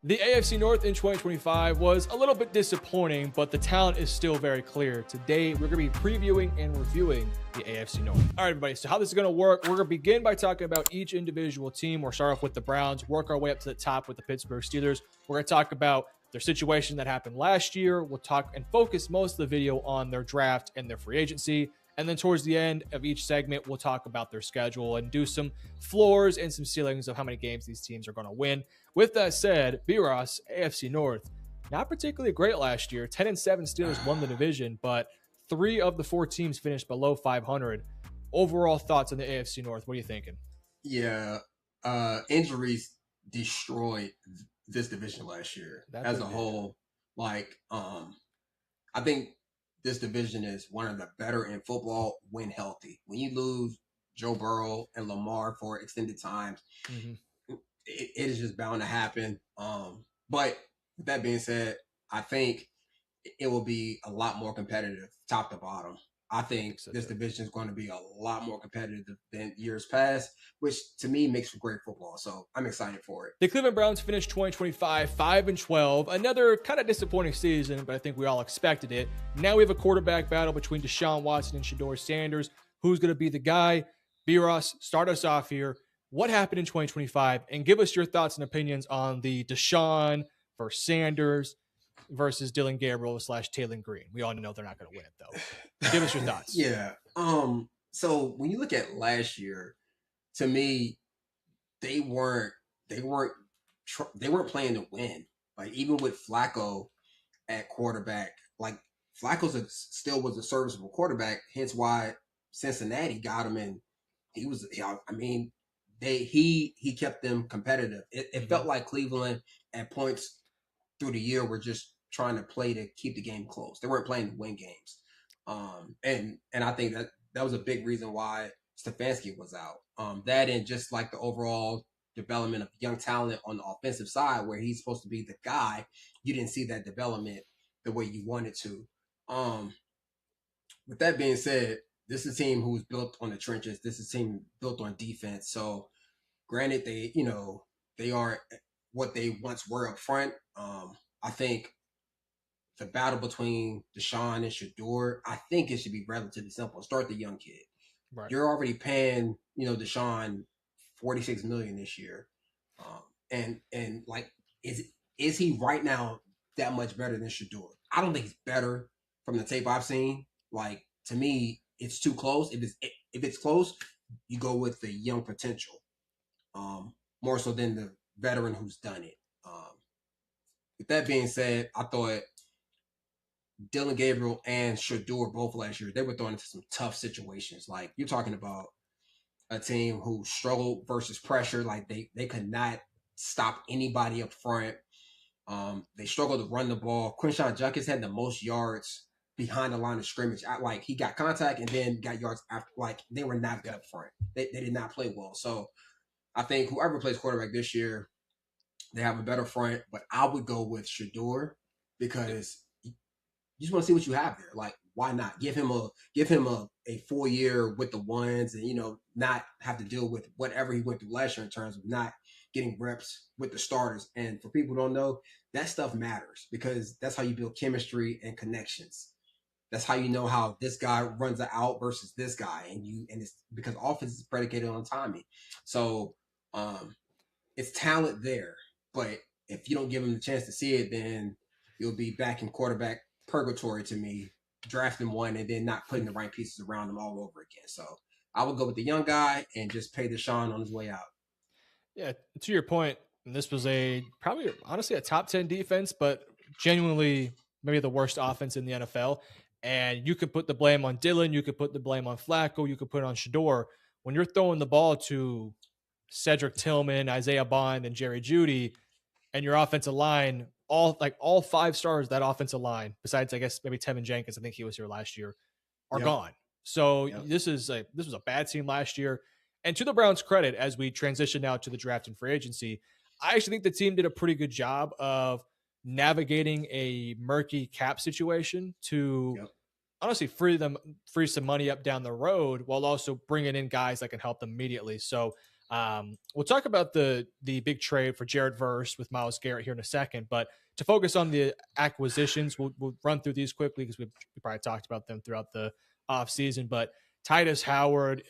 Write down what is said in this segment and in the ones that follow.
The AFC North in 2025 was a little bit disappointing, but the talent is still very clear. Today, we're going to be previewing and reviewing the AFC North. All right, everybody, so how this is going to work, we're going to begin by talking about each individual team. We'll start off with the Browns, work our way up to the top with the Pittsburgh Steelers. We're going to talk about their situation that happened last year. We'll talk and focus most of the video on their draft and their free agency. And then towards the end of each segment, we'll talk about their schedule and do some floors and some ceilings of how many games these teams are going to win. With that said, B-Ross, AFC North, not particularly great last year. 10-7 Steelers won the division, but 3 of the 4 teams finished below 500. Overall thoughts on the AFC North? What are you thinking? Yeah, injuries destroyed this division last year as a whole. I think this division is one of the better in football when healthy. When you lose Joe Burrow and Lamar for extended times, it is just bound to happen. But with that being said, I think it will be a lot more competitive top to bottom. I think this division is going to be a lot more competitive than years past, which to me makes for great football. So I'm excited for it. The Cleveland Browns finished 2025 5-12, another kind of disappointing season, but I think we all expected it. Now we have a quarterback battle between Deshaun Watson and Shedeur Sanders. Who's going to be the guy? B-Ross, start us off here. What happened in 2025? And give us your thoughts and opinions on the Deshaun versus Sanders versus Dylan Gabriel / Taylor Green. We all know they're not going to win it, though. Give us your thoughts. Yeah. So when you look at last year, to me, they weren't playing to win. Like even with Flacco at quarterback, like Flacco still was a serviceable quarterback. Hence why Cincinnati got him, and he was. I mean, he kept them competitive. It felt like Cleveland at points through the year were just trying to play to keep the game close. They weren't playing to win games. And I think that was a big reason why Stefanski was out. That and just like the overall development of young talent on the offensive side where he's supposed to be the guy, you didn't see that development the way you wanted to. With that being said, this is a team who's built on the trenches. This is a team built on defense. So granted, they aren't what they once were up front. I think the battle between Deshaun and Shedeur, I think it should be relatively simple. Start the young kid. Right. You're already paying, Deshaun $46 million this year. And like, is he right now that much better than Shedeur? I don't think he's better from the tape I've seen. Like, to me, it's too close. If it's close, you go with the young potential. More so than the veteran who's done it. With that being said, I thought Dylan Gabriel and Shedeur both last year, they were thrown into some tough situations. Like, you're talking about a team who struggled versus pressure. Like, they could not stop anybody up front. They struggled to run the ball. Quinshawn Judkins had the most yards behind the line of scrimmage. Like, he got contact and then got yards after. Like, they were not good up front. They did not play well. So I think whoever plays quarterback this year, they have a better front. But I would go with Shedeur because you just want to see what you have there. Like, why not give him a full year with the ones and not have to deal with whatever he went through last year in terms of not getting reps with the starters. And for people who don't know, that stuff matters because that's how you build chemistry and connections. That's how you know how this guy runs the out versus this guy, and it's because offense is predicated on timing. So it's talent there, but if you don't give him the chance to see it, then you'll be back in quarterback purgatory to me, drafting one and then not putting the right pieces around him all over again. So I would go with the young guy and just pay Deshaun on his way out. Yeah, to your point, this was probably honestly a top 10 defense, but genuinely maybe the worst offense in the NFL. And you could put the blame on Dylan, you could put the blame on Flacco, you could put it on Shedeur. When you're throwing the ball to Cedric Tillman, Isaiah Bond, and Jerry Jeudy, and your offensive line, all 5 stars of that offensive line, besides I guess maybe Tevin Jenkins, I think he was here last year, are gone. So this was a bad team last year. And to the Browns' credit, as we transition now to the draft and free agency, I actually think the team did a pretty good job of navigating a murky cap situation to honestly free some money up down the road while also bringing in guys that can help them immediately. So We'll talk about the big trade for Jared Verse with Myles Garrett here in a second, but to focus on the acquisitions, we'll run through these quickly because we probably talked about them throughout the offseason. But Titus Howard,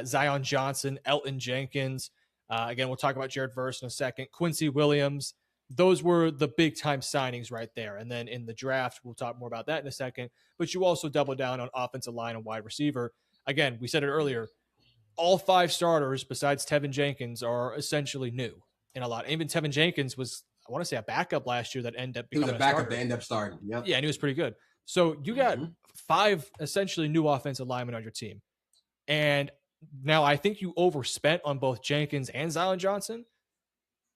Zion Johnson, Elton Jenkins. Again, we'll talk about Jared Verse in a second. Quincy Williams. Those were the big time signings right there. And then in the draft, we'll talk more about that in a second. But you also double down on offensive line and wide receiver. Again, we said it earlier. All 5 starters besides Tevin Jenkins are essentially new in a lot. Even Tevin Jenkins was, I want to say, a backup last year that ended up becoming he was a backup that ended up starting. Yep. Yeah, and he was pretty good. So you got 5 essentially new offensive linemen on your team. And now I think you overspent on both Jenkins and Zion Johnson,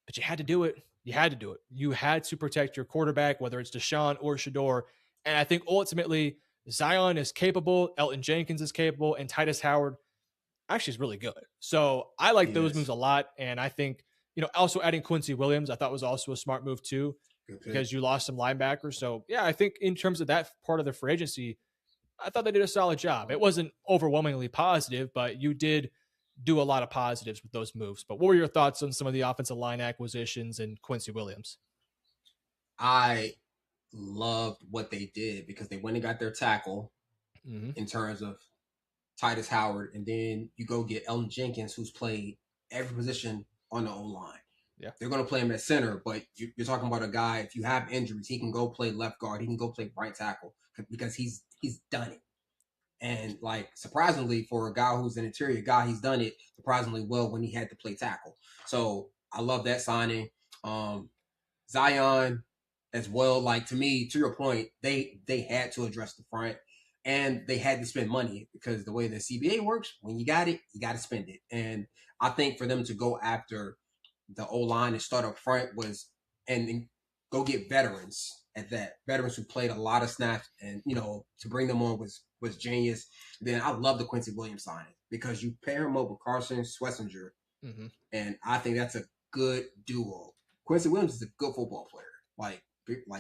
but you had to do it. You had to do it. You had to protect your quarterback, whether it's Deshaun or Shador. And I think ultimately Zion is capable, Elton Jenkins is capable, and Titus Howard actually is really good. So I like those moves a lot. And I think, also adding Quincy Williams, I thought was also a smart move too, because you lost some linebackers. So yeah, I think in terms of that part of the free agency, I thought they did a solid job. It wasn't overwhelmingly positive, but you did do a lot of positives with those moves. But what were your thoughts on some of the offensive line acquisitions and Quincy Williams? I loved what they did because they went and got their tackle in terms of Titus Howard, and then you go get Elton Jenkins, who's played every position on the O-line. Yeah. They're going to play him at center, but you're talking about a guy, if you have injuries, he can go play left guard, he can go play right tackle because he's done it. And surprisingly, for a guy who's an interior guy, he's done it surprisingly well when he had to play tackle. So I love that signing. Zion as well. To me, to your point, they had to address the front, and they had to spend money because the way the CBA works, when you got it, you got to spend it. And I think for them to go after the O-line and start up front and go get veterans at that. Veterans who played a lot of snaps, and to bring them on was genius. Then I love the Quincy Williams signing because you pair him up with Carson Schlesinger, and I think that's a good duo. Quincy Williams is a good football player.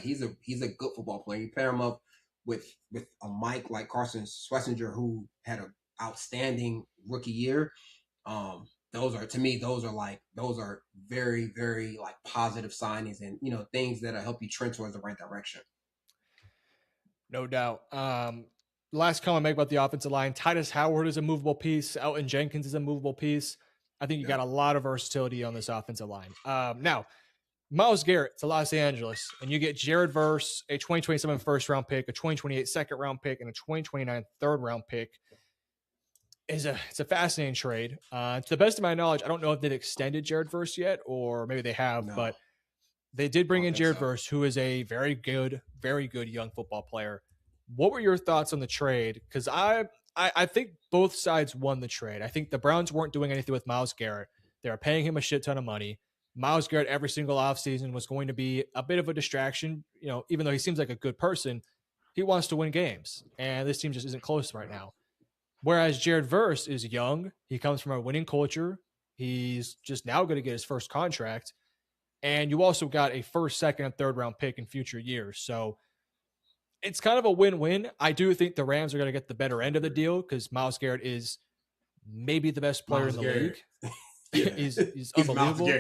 He's a good football player. You pair him up with a Mike like Carson Schlesinger, who had an outstanding rookie year. Those are very, very positive signings and things that'll help you trend towards the right direction. No doubt. Last comment I make about the offensive line: Titus Howard is a movable piece. Elton Jenkins is a movable piece. I think you got a lot of versatility on this offensive line. Now, Myles Garrett to Los Angeles, and you get Jared Verse, a 2027 first round pick, a 2028 second round pick, and a 2029 third round pick. It's a fascinating trade. To the best of my knowledge, I don't know if they've extended Jared Verse yet, or maybe they have, but they did bring in Jared Verse, who is a very good young football player. What were your thoughts on the trade? Because I think both sides won the trade. I think the Browns weren't doing anything with Myles Garrett. They were paying him a shit ton of money. Myles Garrett every single offseason was going to be a bit of a distraction. Even though he seems like a good person, he wants to win games. And this team just isn't close right now. Whereas Jared Verse is young. He comes from a winning culture. He's just now going to get his first contract. And you also got a first, second, and third round pick in future years. So it's kind of a win-win. I do think the Rams are going to get the better end of the deal because Myles Garrett is maybe the best player in the league. He's unbelievable.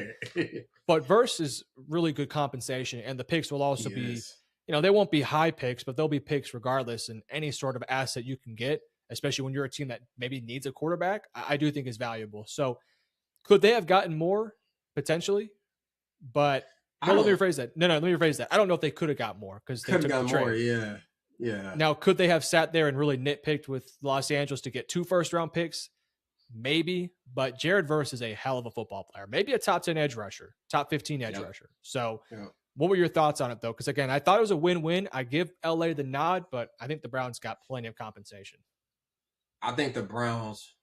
But Verse is really good compensation, and the picks will also be, they won't be high picks, but they'll be picks regardless. And any sort of asset you can get, especially when you're a team that maybe needs a quarterback, I do think is valuable. So could they have gotten more? Potentially. But let me rephrase that. No, let me rephrase that. I don't know if they could have got more because they took the trade. More, yeah. Now, could they have sat there and really nitpicked with Los Angeles to get 2 first-round picks? Maybe, but Jared Verse is a hell of a football player. Maybe a top 10 edge rusher, top 15 edge rusher. So what were your thoughts on it, though? Because, again, I thought it was a win-win. I give LA the nod, but I think the Browns got plenty of compensation. I think the Browns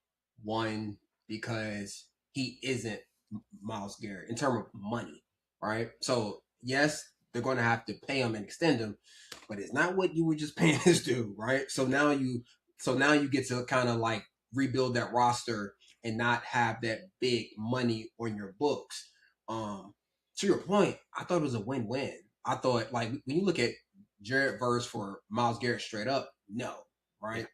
won because he isn't Myles Garrett in terms of money, right? So, yes, they're going to have to pay him and extend him, but it's not what you were just paying this dude, right? So now you get to kind of rebuild that roster and not have that big money on your books. To your point, I thought it was a win-win. I thought when you look at Jared Verse for Myles Garrett straight up, no, right?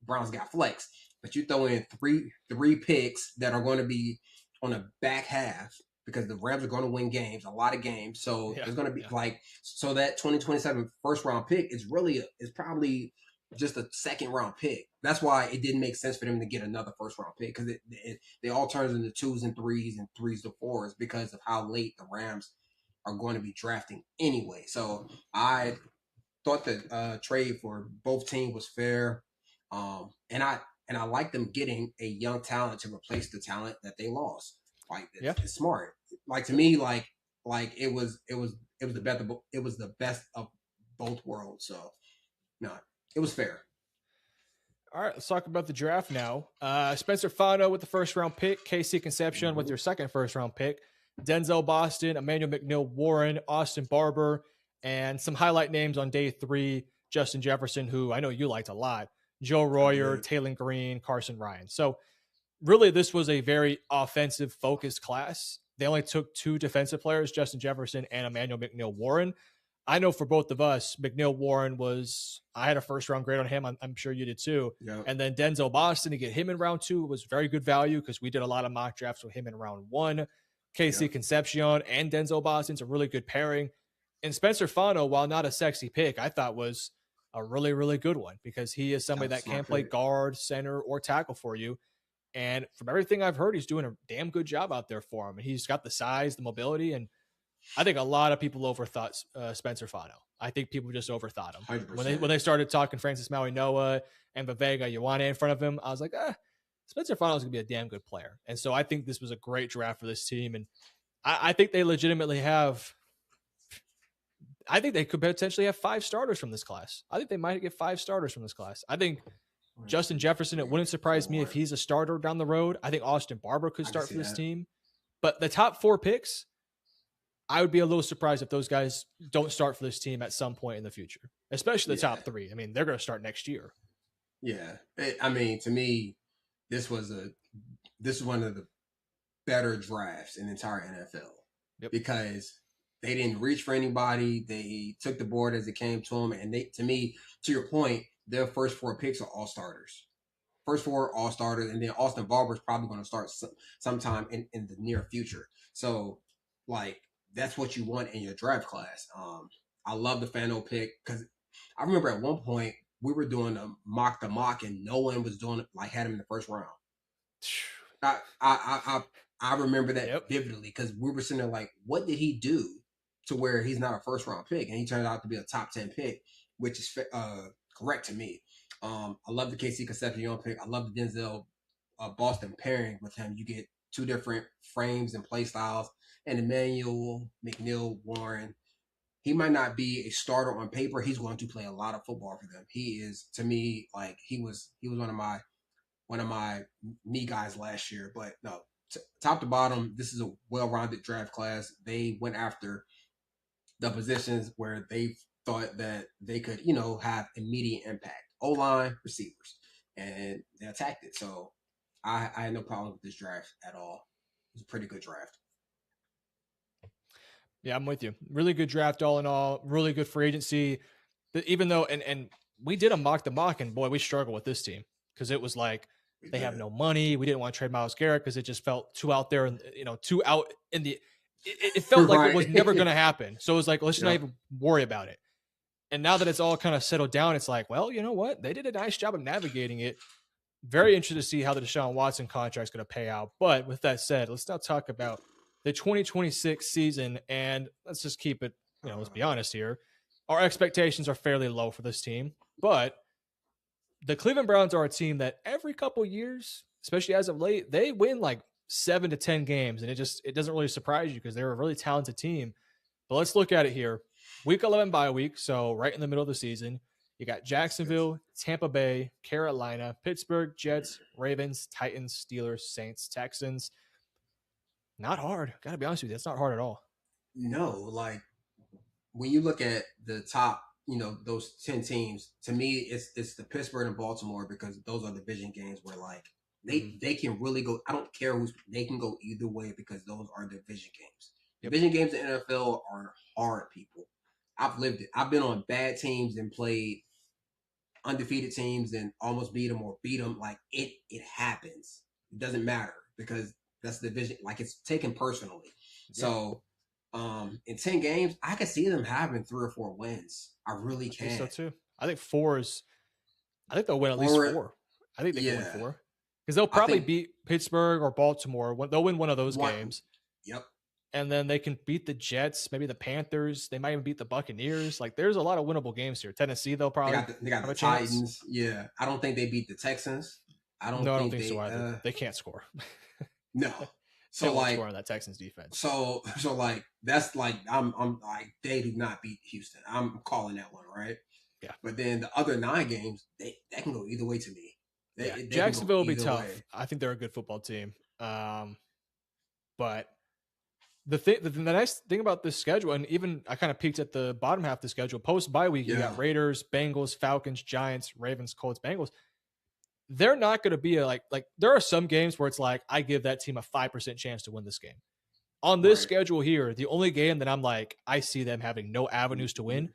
Browns got flex, but you throw in three picks that are going to be on a back half because the Rams are going to win games, a lot of games. So Yeah, it's going to be yeah. like, so that 2027 first round pick is really, is probably just a second round pick. That's why it didn't make sense for them to get another first round pick, because they all turns into 2s and 3s and 3s to 4s because of how late the Rams are going to be drafting anyway. So I thought that trade for both teams was fair, and I like them getting a young talent to replace the talent that they lost. Like Yeah. it's smart. Like to Yep. me, like it was the best of both worlds. So no, it was fair. All right, let's talk about the draft now. Spencer Fano with the first round pick, KC Concepcion with Mm-hmm. your second first round pick, Denzel Boston, Emmanuel McNeil Warren, Austin Barber, and some highlight names on day 3, Justin Jefferson, who I know you liked a lot, Joe I Royer, did. Taylor Green, Carson Ryan. So really, this was a very offensive focused class. They only took 2 defensive players, Justin Jefferson and Emmanuel McNeil Warren. I know for both of us, McNeil Warren was, I had a first round grade on him. I'm sure you did too. Yeah. And then Denzel Boston, to get him in round 2 was very good value because we did a lot of mock drafts with him in round 1. Yeah. KC Concepcion and Denzel Boston's a really good pairing. And Spencer Fano, while not a sexy pick, I thought was a really, really good one because he is somebody that can play guard, center, or tackle for you. And from everything I've heard, he's doing a damn good job out there for him. And he's got the size, the mobility, and I think a lot of people overthought Spencer Fano. I think people just overthought him 100%. when they started talking Francis Maui Noah and Vivega Ioane in front of him. I was like, Spencer Fano is gonna be a damn good player. And so I think this was a great draft for this team, and I think they legitimately have. I think they could potentially have 5 starters from this class. I think they might get 5 starters from this class. I think Justin Jefferson, it wouldn't surprise me if he's a starter down the road. I think Austin Barber could start for this team. But the top 4 picks, I would be a little surprised if those guys don't start for this team at some point in the future, especially the top 3. I mean, they're going to start next year. Yeah. I mean, to me, this is one of the better drafts in the entire NFL because they didn't reach for anybody. They took the board as it came to them. And to me, to your point, their first 4 picks are all starters. First 4 all starters. And then Austin Barber is probably going to start sometime in the near future. So, like, that's what you want in your draft class. I love the Fano pick because I remember at one point we were doing the mock and no one was doing it, like had him in the first round. I remember that vividly because we were sitting there like, what did he do to where he's not a first round pick? And he turned out to be a top 10 pick, which is correct to me. I love the KC Concepcion pick. I love the Denzel Boston pairing with him. You get 2 different frames and play styles. And Emmanuel McNeil Warren, he might not be a starter on paper. He's going to play a lot of football for them. He is, to me, like he was one of my knee guys last year. But no, top to bottom, this is a well-rounded draft class. They went after the positions where they thought that they could, have immediate impact. O-line, receivers, and they attacked it. So I had no problem with this draft at all. It was a pretty good draft. Yeah, I'm with you. Really good draft all in all. Really good free agency. Even though, and we did a mock, and boy, we struggled with this team because it was like they have no money. We didn't want to trade Myles Garrett because it just felt too out there and too out in the. It felt like it was never going to happen. So it was like, let's just not even worry about it. And now that it's all kind of settled down, it's like, well, you know what? They did a nice job of navigating it. Very interested to see how the Deshaun Watson contract is going to pay out. But with that said, let's now talk about the 2026 season. And let's just keep it, let's be honest here. Our expectations are fairly low for this team. But the Cleveland Browns are a team that every couple years, especially as of late, they win like 7 to 10 games. And it doesn't really surprise you because they're a really talented team. But let's look at it here. Week 11 bye week, so right in the middle of the season. You got Jacksonville, Tampa Bay, Carolina, Pittsburgh, Jets, Ravens, Titans, Steelers, Saints, Texans. Not hard. Got to be honest with you. That's not hard at all. No, like when you look at the top, those 10 teams, to me, it's the Pittsburgh and Baltimore because those are division games where like they can really go. I don't care they can go either way because those are division games. Division games in the NFL are hard, people. I've lived it. I've been on bad teams and played undefeated teams and almost beat them or beat them. Like it happens. It doesn't matter because That's the division. Like it's taken personally. Yeah, So in 10 games, I could see them having 3 or 4 wins. I really I think so can. too. I think four is. I think they'll win at least Or four. I think they can win yeah, four because they'll I probably think beat Pittsburgh or Baltimore. They'll win one of those one. games, Yep. and then they can beat the Jets, maybe the Panthers. They might even beat the Buccaneers. Like there's a lot of winnable games here. Tennessee, they'll probably They got have the a chance. Titans. Yeah, I don't think they beat the Texans. I don't No, I don't think think so they. either. They can't score. No. They So won't score like on that Texans defense. so like that's like I'm like they do not beat Houston. I'm calling that one right. Yeah. But then the other 9 games, that can go either way to me. Yeah, They can go Jacksonville will be either tough. way. I think they're a good football team. But the nice thing about this schedule, and even I kind of peeked at the bottom half of the schedule, post bye week, you Yeah. got Raiders, Bengals, Falcons, Giants, Ravens, Colts, Bengals. They're not going to be like there are some games where it's like I give that team a 5% chance to win this game. On this Right. schedule here, the only game that I'm like I see them having no avenues to win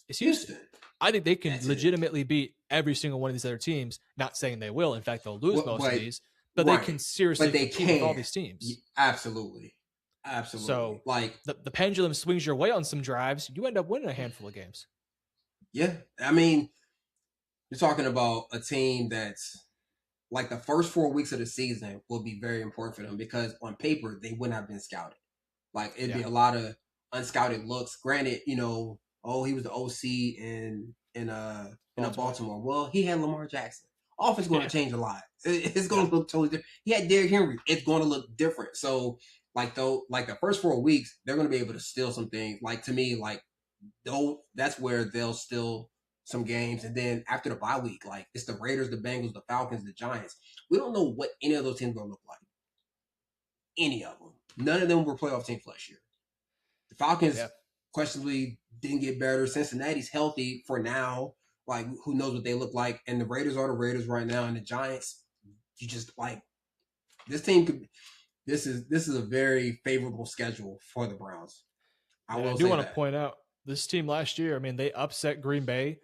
is Houston. I think they can That's legitimately beat every single one of these other teams. Not saying they will. In fact, they'll lose Well, most of but- these, but right. they can seriously But they compete with all can. these teams. Absolutely. Absolutely. So like the pendulum swings your way on some drives. You end up winning a handful of games. yeah, I mean, you're talking about a team that's like the first 4 weeks of the season will be very important for them because on paper they wouldn't have been scouted. Like it'd be a lot of unscouted looks. Granted, oh, he was the OC in Baltimore. Well, he had Lamar Jackson. Offense going to change a lot. It's going to look totally different. He had Derrick Henry. It's going to look different. So like the first 4 weeks, they're going to be able to steal some things. Like to me, like that's where they'll steal some games. And then after the bye week, like it's the Raiders, the Bengals, the Falcons, the Giants. We don't know what any of those teams are going to look like. Any of them. None of them were playoff teams last year. The Falcons questionably didn't get better. Cincinnati's healthy for now. Like who knows what they look like? And the Raiders are the Raiders right now. And the Giants, you just like this team could. This is a very favorable schedule for the Browns. I do want to point out this team last year. I mean, they upset Green Bay.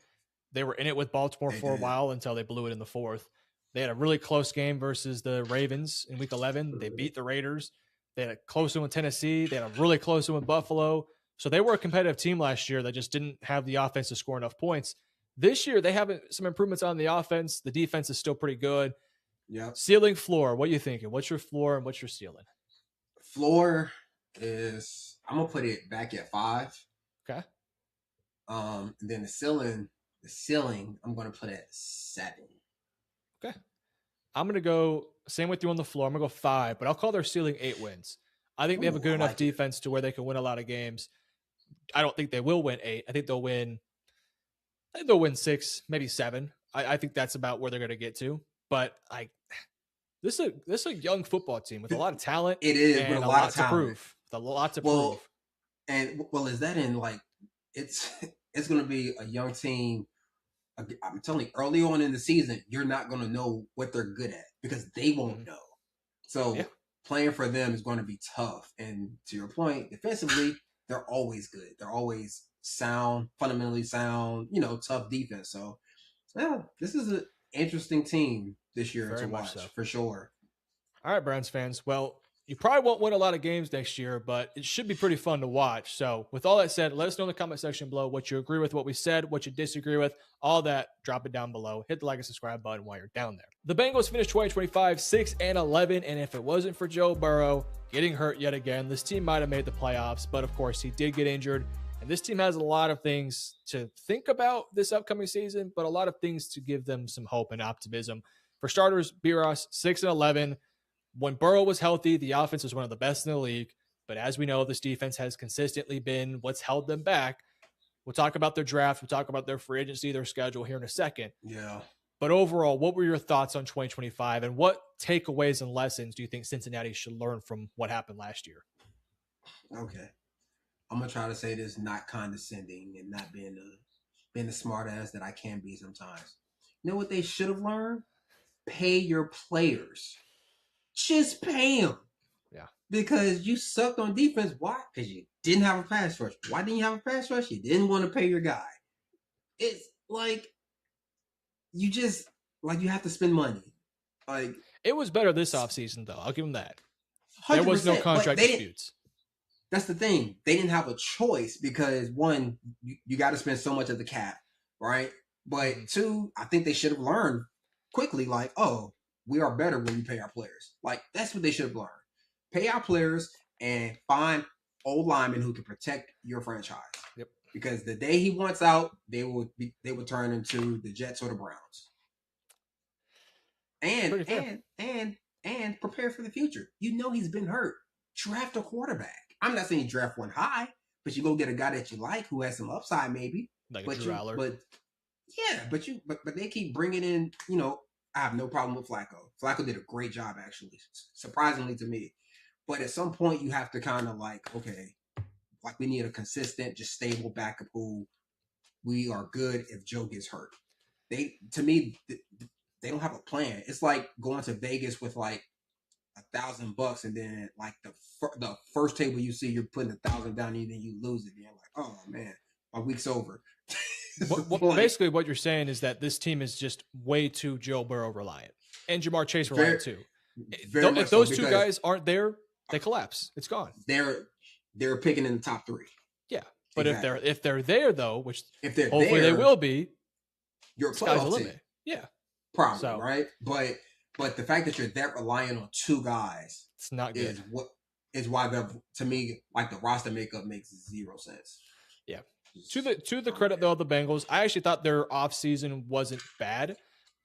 They were in it with Baltimore for a while until they blew it in the fourth. They had a really close game versus the Ravens in Week 11. They beat the Raiders. They had a close one with Tennessee. They had a really close one with Buffalo. So they were a competitive team last year that just didn't have the offense to score enough points. This year, they have some improvements on the offense. The defense is still pretty good. Yeah. Ceiling, floor. What are you thinking? What's your floor and what's your ceiling? Floor is I'm gonna put it back at 5. Okay. And then the ceiling, I'm gonna put at 7. Okay. I'm gonna go same with you on the floor. I'm gonna go 5, but I'll call their ceiling 8 wins. I think they have a good enough defense to where they can win a lot of games. I don't think they will win 8. I think they'll win 6, maybe 7. I think that's about where they're gonna get to. But this is a young football team with a lot of talent. It is and with a lot of talent. to prove. A lot to prove. And is that in like it's going to be a young team. I'm telling you, early on in the season, you're not going to know what they're good at because they won't know. So playing for them is going to be tough. And to your point, defensively, they're always good. They're always sound, fundamentally sound. Tough defense. So yeah, this is an interesting team this year to watch for sure. All right, Browns fans. Well, you probably won't win a lot of games next year, but it should be pretty fun to watch. So with all that said, let us know in the comment section below what you agree with, what we said, what you disagree with, all that. Drop it down below. Hit the like and subscribe button while you're down there. The Bengals finished 2025 6-11, and if it wasn't for Joe Burrow getting hurt yet again, this team might have made the playoffs, but of course he did get injured. And this team has a lot of things to think about this upcoming season, but a lot of things to give them some hope and optimism. For starters, B-Ross, 6-11. When Burrow was healthy, the offense was one of the best in the league. But as we know, this defense has consistently been what's held them back. We'll talk about their draft. We'll talk about their free agency, their schedule here in a second. Yeah. But overall, what were your thoughts on 2025? And what takeaways and lessons do you think Cincinnati should learn from what happened last year? Okay. I'm going to try to say this not condescending and not being the smart ass that I can be sometimes. You know what they should have learned? Pay your players. Just pay them. Yeah. Because you sucked on defense. Why? Because you didn't have a pass rush. Why didn't you have a pass rush? You didn't want to pay your guy. It's like you just you have to spend money. Like it was better this offseason, though. I'll give them that. There was no 100%. But contract they didn't. disputes. That's the thing. They didn't have a choice because one, you got to spend so much of the cap, right? But two, I think they should have learned quickly, like, oh, we are better when we pay our players. Like that's what they should have learned. Pay our players and find old linemen who can protect your franchise. Yep. Because the day he wants out, they will turn into the Jets or the Browns. And prepare for the future. You know he's been hurt. Draft a quarterback. I'm not saying draft one high, but you go get a guy that you like who has some upside, maybe. Like but a Drew Aller. But they keep bringing in. You know, I have no problem with Flacco. Flacco did a great job, actually, surprisingly to me. But at some point, you have to kind of like, okay, like we need a consistent, just stable backup who we are good if Joe gets hurt. To me, they don't have a plan. It's like going to Vegas with like $1,000 and then like the first table you see, you're putting 1,000 down and then you lose it. And you're like, oh man, my week's over. Basically, what you're saying is that this team is just way too Joe Burrow reliant and Jamar Chase reliant too. If those two guys aren't there, they collapse. It's gone. They're picking in the top 3. Yeah, but exactly. if they're there though, which if they're hopefully there, they will be, your sky's the limit. Yeah, probably right. But the fact that you're that reliant on 2 guys, it's not good. Is why to me like the roster makeup makes 0 sense. Yeah. To the credit though of the Bengals, I actually thought their offseason wasn't bad.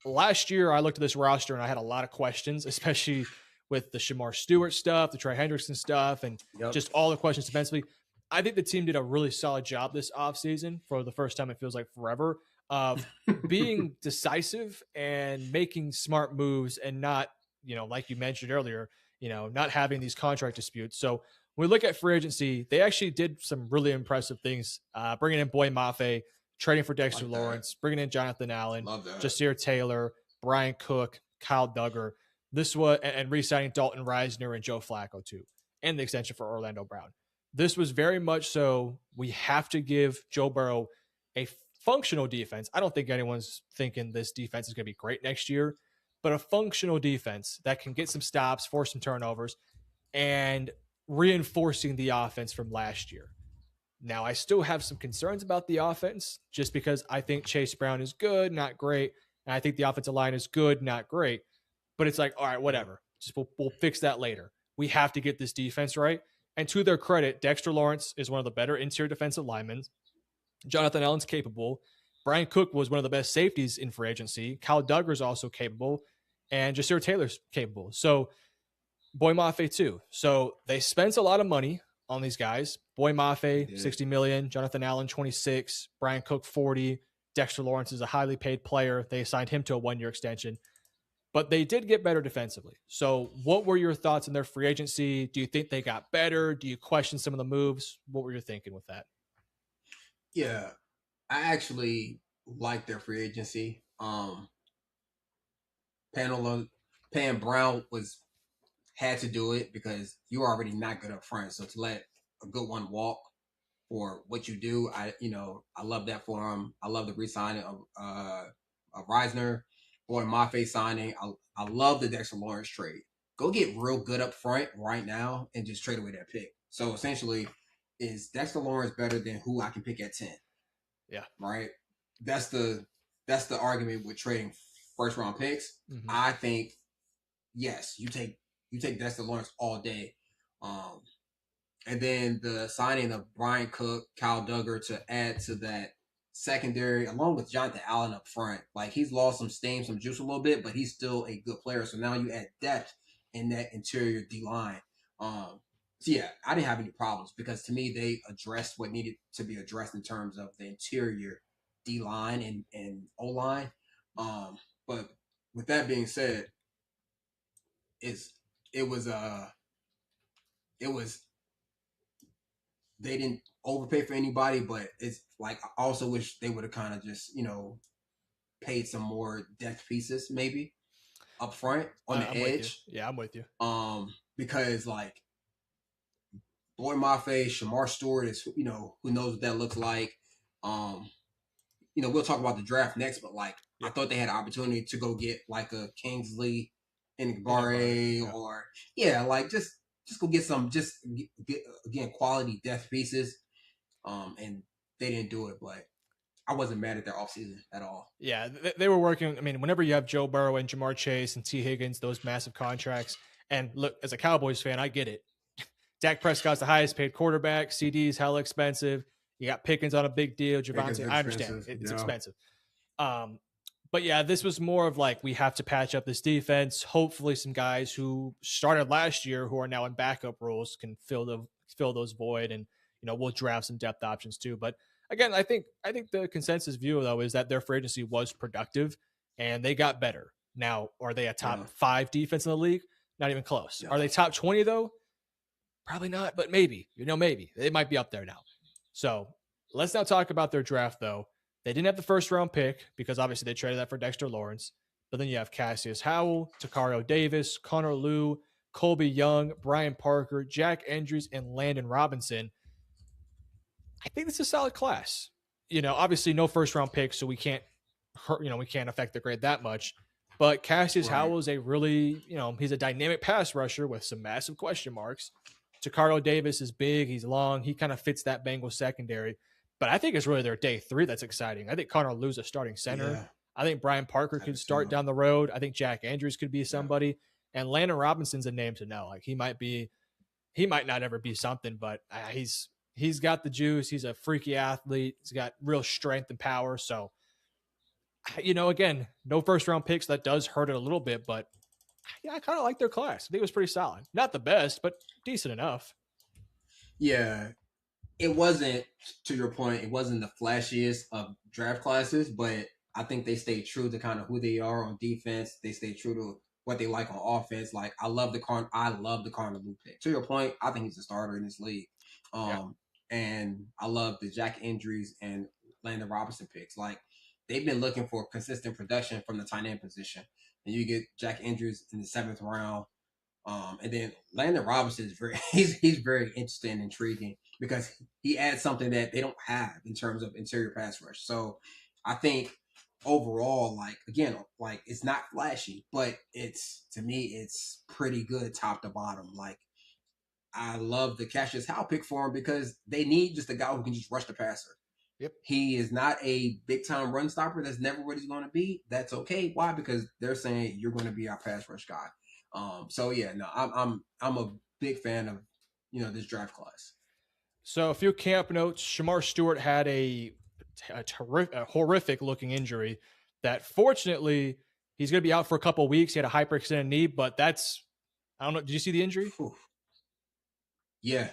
Last year, I looked at this roster and I had a lot of questions, especially with the Shamar Stewart stuff, the Trey Hendrickson stuff, and just all the questions defensively. I think the team did a really solid job this offseason for the first time, it feels like forever, of being decisive and making smart moves and not, like you mentioned earlier, not having these contract disputes. So when we look at free agency, they actually did some really impressive things, bringing in Boy Mafe, trading for Dexter Lawrence, bringing in Jonathan Allen, Jasir Taylor, Brian Cook, Kyle Duggar. This was, and re-signing Dalton Reisner and Joe Flacco too, and the extension for Orlando Brown. This was very much so. We have to give Joe Burrow a functional defense. I don't think anyone's thinking this defense is going to be great next year, but a functional defense that can get some stops, force some turnovers, and reinforcing the offense from last year. Now, I still have some concerns about the offense just because I think Chase Brown is good, not great. And I think the offensive line is good, not great. But it's like, all right, whatever. Just we'll fix that later. We have to get this defense right. And to their credit, Dexter Lawrence is one of the better interior defensive linemen. Jonathan Allen's capable. Brian Cook was one of the best safeties in free agency. Kyle Duggar is also capable. And Jasir Taylor's capable. So Boy Mafe too. So they spent a lot of money on these guys. Boy Mafe, $60 million. Jonathan Allen, $26. Brian Cook, $40. Dexter Lawrence is a highly paid player. They assigned him to a 1-year extension. But they did get better defensively. So what were your thoughts on their free agency? Do you think they got better? Do you question some of the moves? What were you thinking with that? Yeah, I actually like their free agency. Paying Brown had to do it because you're already not good up front. So to let a good one walk for what you do, I love that for him. I love the re-signing of Reisner. Boy, Mafe signing. I love the Dexter Lawrence trade. Go get real good up front right now and just trade away that pick. So essentially, is Dexter Lawrence better than who I can pick at 10? Yeah. Right? That's the argument with trading first round picks. Mm-hmm. I think yes, you take Dexter Lawrence all day. And then the signing of Brian Cook, Kyle Duggar to add to that secondary, along with Jonathan Allen up front. Like he's lost some steam, some juice a little bit, but he's still a good player. So now you add depth in that interior D line. So yeah, I didn't have any problems because to me they addressed what needed to be addressed in terms of the interior D line and O line. But with that being said, it was they didn't overpay for anybody, but it's like I also wish they would have kind of just paid some more depth pieces maybe up front on the edge. Yeah, I'm with you. Because like Boy Mafe, Shamar Stewart is who knows what that looks like. We'll talk about the draft next, but like I thought they had an opportunity to go get like a Kingsley Enagbare or like just just go get some, get again quality depth pieces. And they didn't do it, but I wasn't mad at their offseason at all. Yeah, they were working. I mean, whenever you have Joe Burrow and Jamar Chase and T. Higgins, those massive contracts, and look, as a Cowboys fan, I get it. Dak Prescott's the highest paid quarterback. CD's hella expensive. You got Pickens on a big deal. Javante, I understand it's expensive. But yeah, this was more of like, we have to patch up this defense. Hopefully some guys who started last year who are now in backup roles can fill those void, and we'll draft some depth options too. But again, I think the consensus view though is that their free agency was productive and they got better. Now, are they a top 5 defense in the league? Not even close. Yeah. Are they top 20 though? Probably not, but maybe. Maybe. They might be up there now. So let's now talk about their draft though. They didn't have the first round pick because obviously they traded that for Dexter Lawrence. But then you have Cassius Howell, Takario Davis, Connor Liu, Colby Young, Brian Parker, Jack Andrews, and Landon Robinson. I think this is a solid class. Obviously no first round pick, so we can't affect the grade that much. But Cassius Howell is a really, he's a dynamic pass rusher with some massive question marks. Takario Davis is big. He's long. He kind of fits that Bengals secondary. But I think it's really their day 3 that's exciting. I think Connor Liu's a starting center. Yeah. I think Brian Parker could start down the road. I think Jack Andrews could be somebody. Yeah. And Landon Robinson's a name to know. Like he might not ever be something, but he's got the juice. He's a freaky athlete. He's got real strength and power. So, again, no first round picks. That does hurt it a little bit, but yeah, I kind of like their class. I think it was pretty solid. Not the best, but decent enough. Yeah. It wasn't, to your point, it wasn't the flashiest of draft classes, but I think they stayed true to kind of who they are on defense. They stayed true to what they like on offense. Like I love the Connor Liu pick. To your point, I think he's a starter in this league. And I love the Jack Andrews and Landon Robinson picks. Like they've been looking for consistent production from the tight end position. And you get Jack Andrews in the 7th round. And then Landon Robinson is he's very interesting and intriguing because he adds something that they don't have in terms of interior pass rush. So I think overall, it's not flashy, but to me, it's pretty good top to bottom. Like I love the Cassius Howell pick for him because they need just a guy who can just rush the passer. Yep. He is not a big time run stopper. That's never what he's going to be. That's okay. Why? Because they're saying you're going to be our pass rush guy. So yeah, no, I'm a big fan of this draft class. So a few camp notes. Shamar Stewart had a horrific looking injury that fortunately he's going to be out for a couple of weeks. He had a hyperextended knee, but I don't know. Did you see the injury? Whew. Yeah,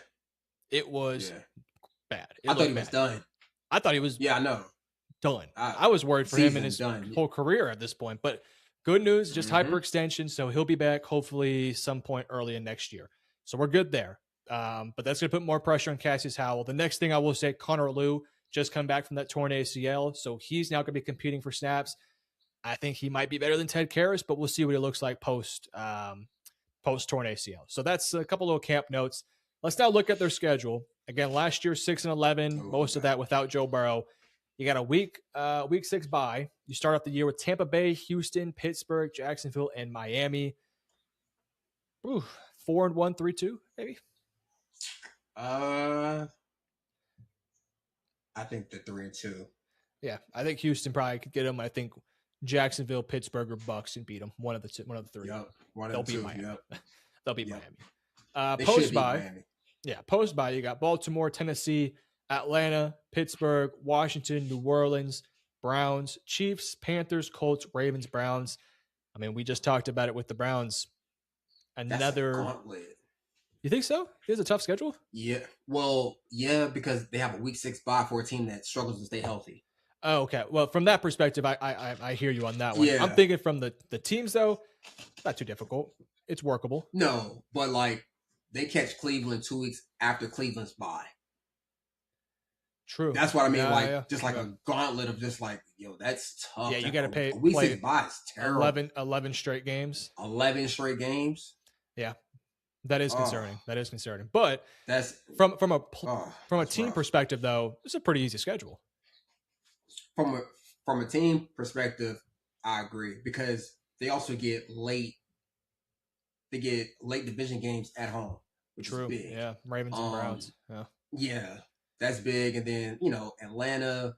it was bad. I thought he was done. I thought he was. Yeah, I know. Done. I was worried for him in his whole career at this point, but good news, just hyperextension. So he'll be back hopefully some point early in next year. So we're good there. But that's going to put more pressure on Cassius Howell. The next thing I will say, Connor Liu just come back from that torn ACL. So he's now going to be competing for snaps. I think he might be better than Ted Karras, but we'll see what he looks like post torn ACL. So that's a couple little camp notes. Let's now look at their schedule. Again, last year, 6-11, most of that without Joe Burrow. You got a week 6 bye. You start off the year with Tampa Bay, Houston, Pittsburgh, Jacksonville, and Miami. 4-1, 3-2, maybe. I think the 3-2. Yeah, I think Houston probably could get them. I think Jacksonville, Pittsburgh, or Bucks can beat them. One of the 3. Yep. They'll beat Miami. Yep. They'll beat Yep. Miami. Post bye. Yeah, post bye. You got Baltimore, Tennessee, Atlanta, Pittsburgh, Washington, New Orleans, Browns, Chiefs, Panthers, Colts, Ravens, Browns. I mean, we just talked about it with the Browns. Another gauntlet. You think so? He has a tough schedule? Yeah. Well, yeah, because they have a week 6 bye for a team that struggles to stay healthy. Oh, okay. Well, from that perspective, I hear you on that one. Yeah. I'm thinking from the teams, though, not too difficult. It's workable. No, but they catch Cleveland 2 weeks after Cleveland's bye. True. That's what I mean. A gauntlet of just that's tough. Yeah, you got to play. Week 6 bye is terrible. 11 straight games. 11 straight games. Yeah, that is concerning. That is concerning. But that's from a team perspective, though, it's a pretty easy schedule. From a team perspective, I agree because they also get late. They get late division games at home, which is True. big. Yeah. Ravens and Browns. Yeah. Yeah, that's big. And then, Atlanta,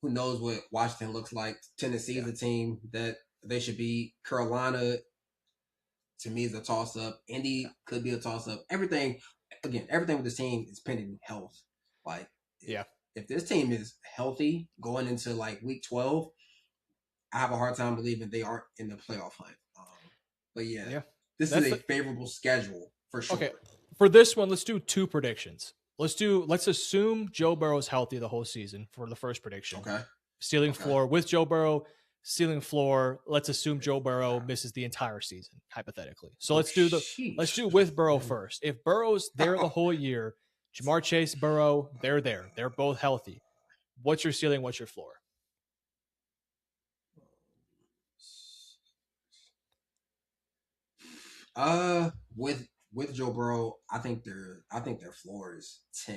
who knows what Washington looks like. Tennessee is a team that they should beat. Carolina, to me, is a toss up. Indy could be a toss up. Everything with this team is pending health. Like, Yeah. if this team is healthy going into like week 12, I have a hard time believing they aren't in the playoff hunt. But yeah, this is a favorable schedule for sure. Okay. For this one, let's do 2 predictions. Let's assume Joe Burrow's healthy the whole season for the first prediction. Okay. Ceiling floor with Joe Burrow, ceiling floor. Let's assume Joe Burrow misses the entire season, hypothetically. So let's do with Burrow first. If Burrow's there the whole year, Jamar Chase, Burrow, they're there. They're both healthy. What's your ceiling? What's your floor? With Joe Burrow, I think their floor is 10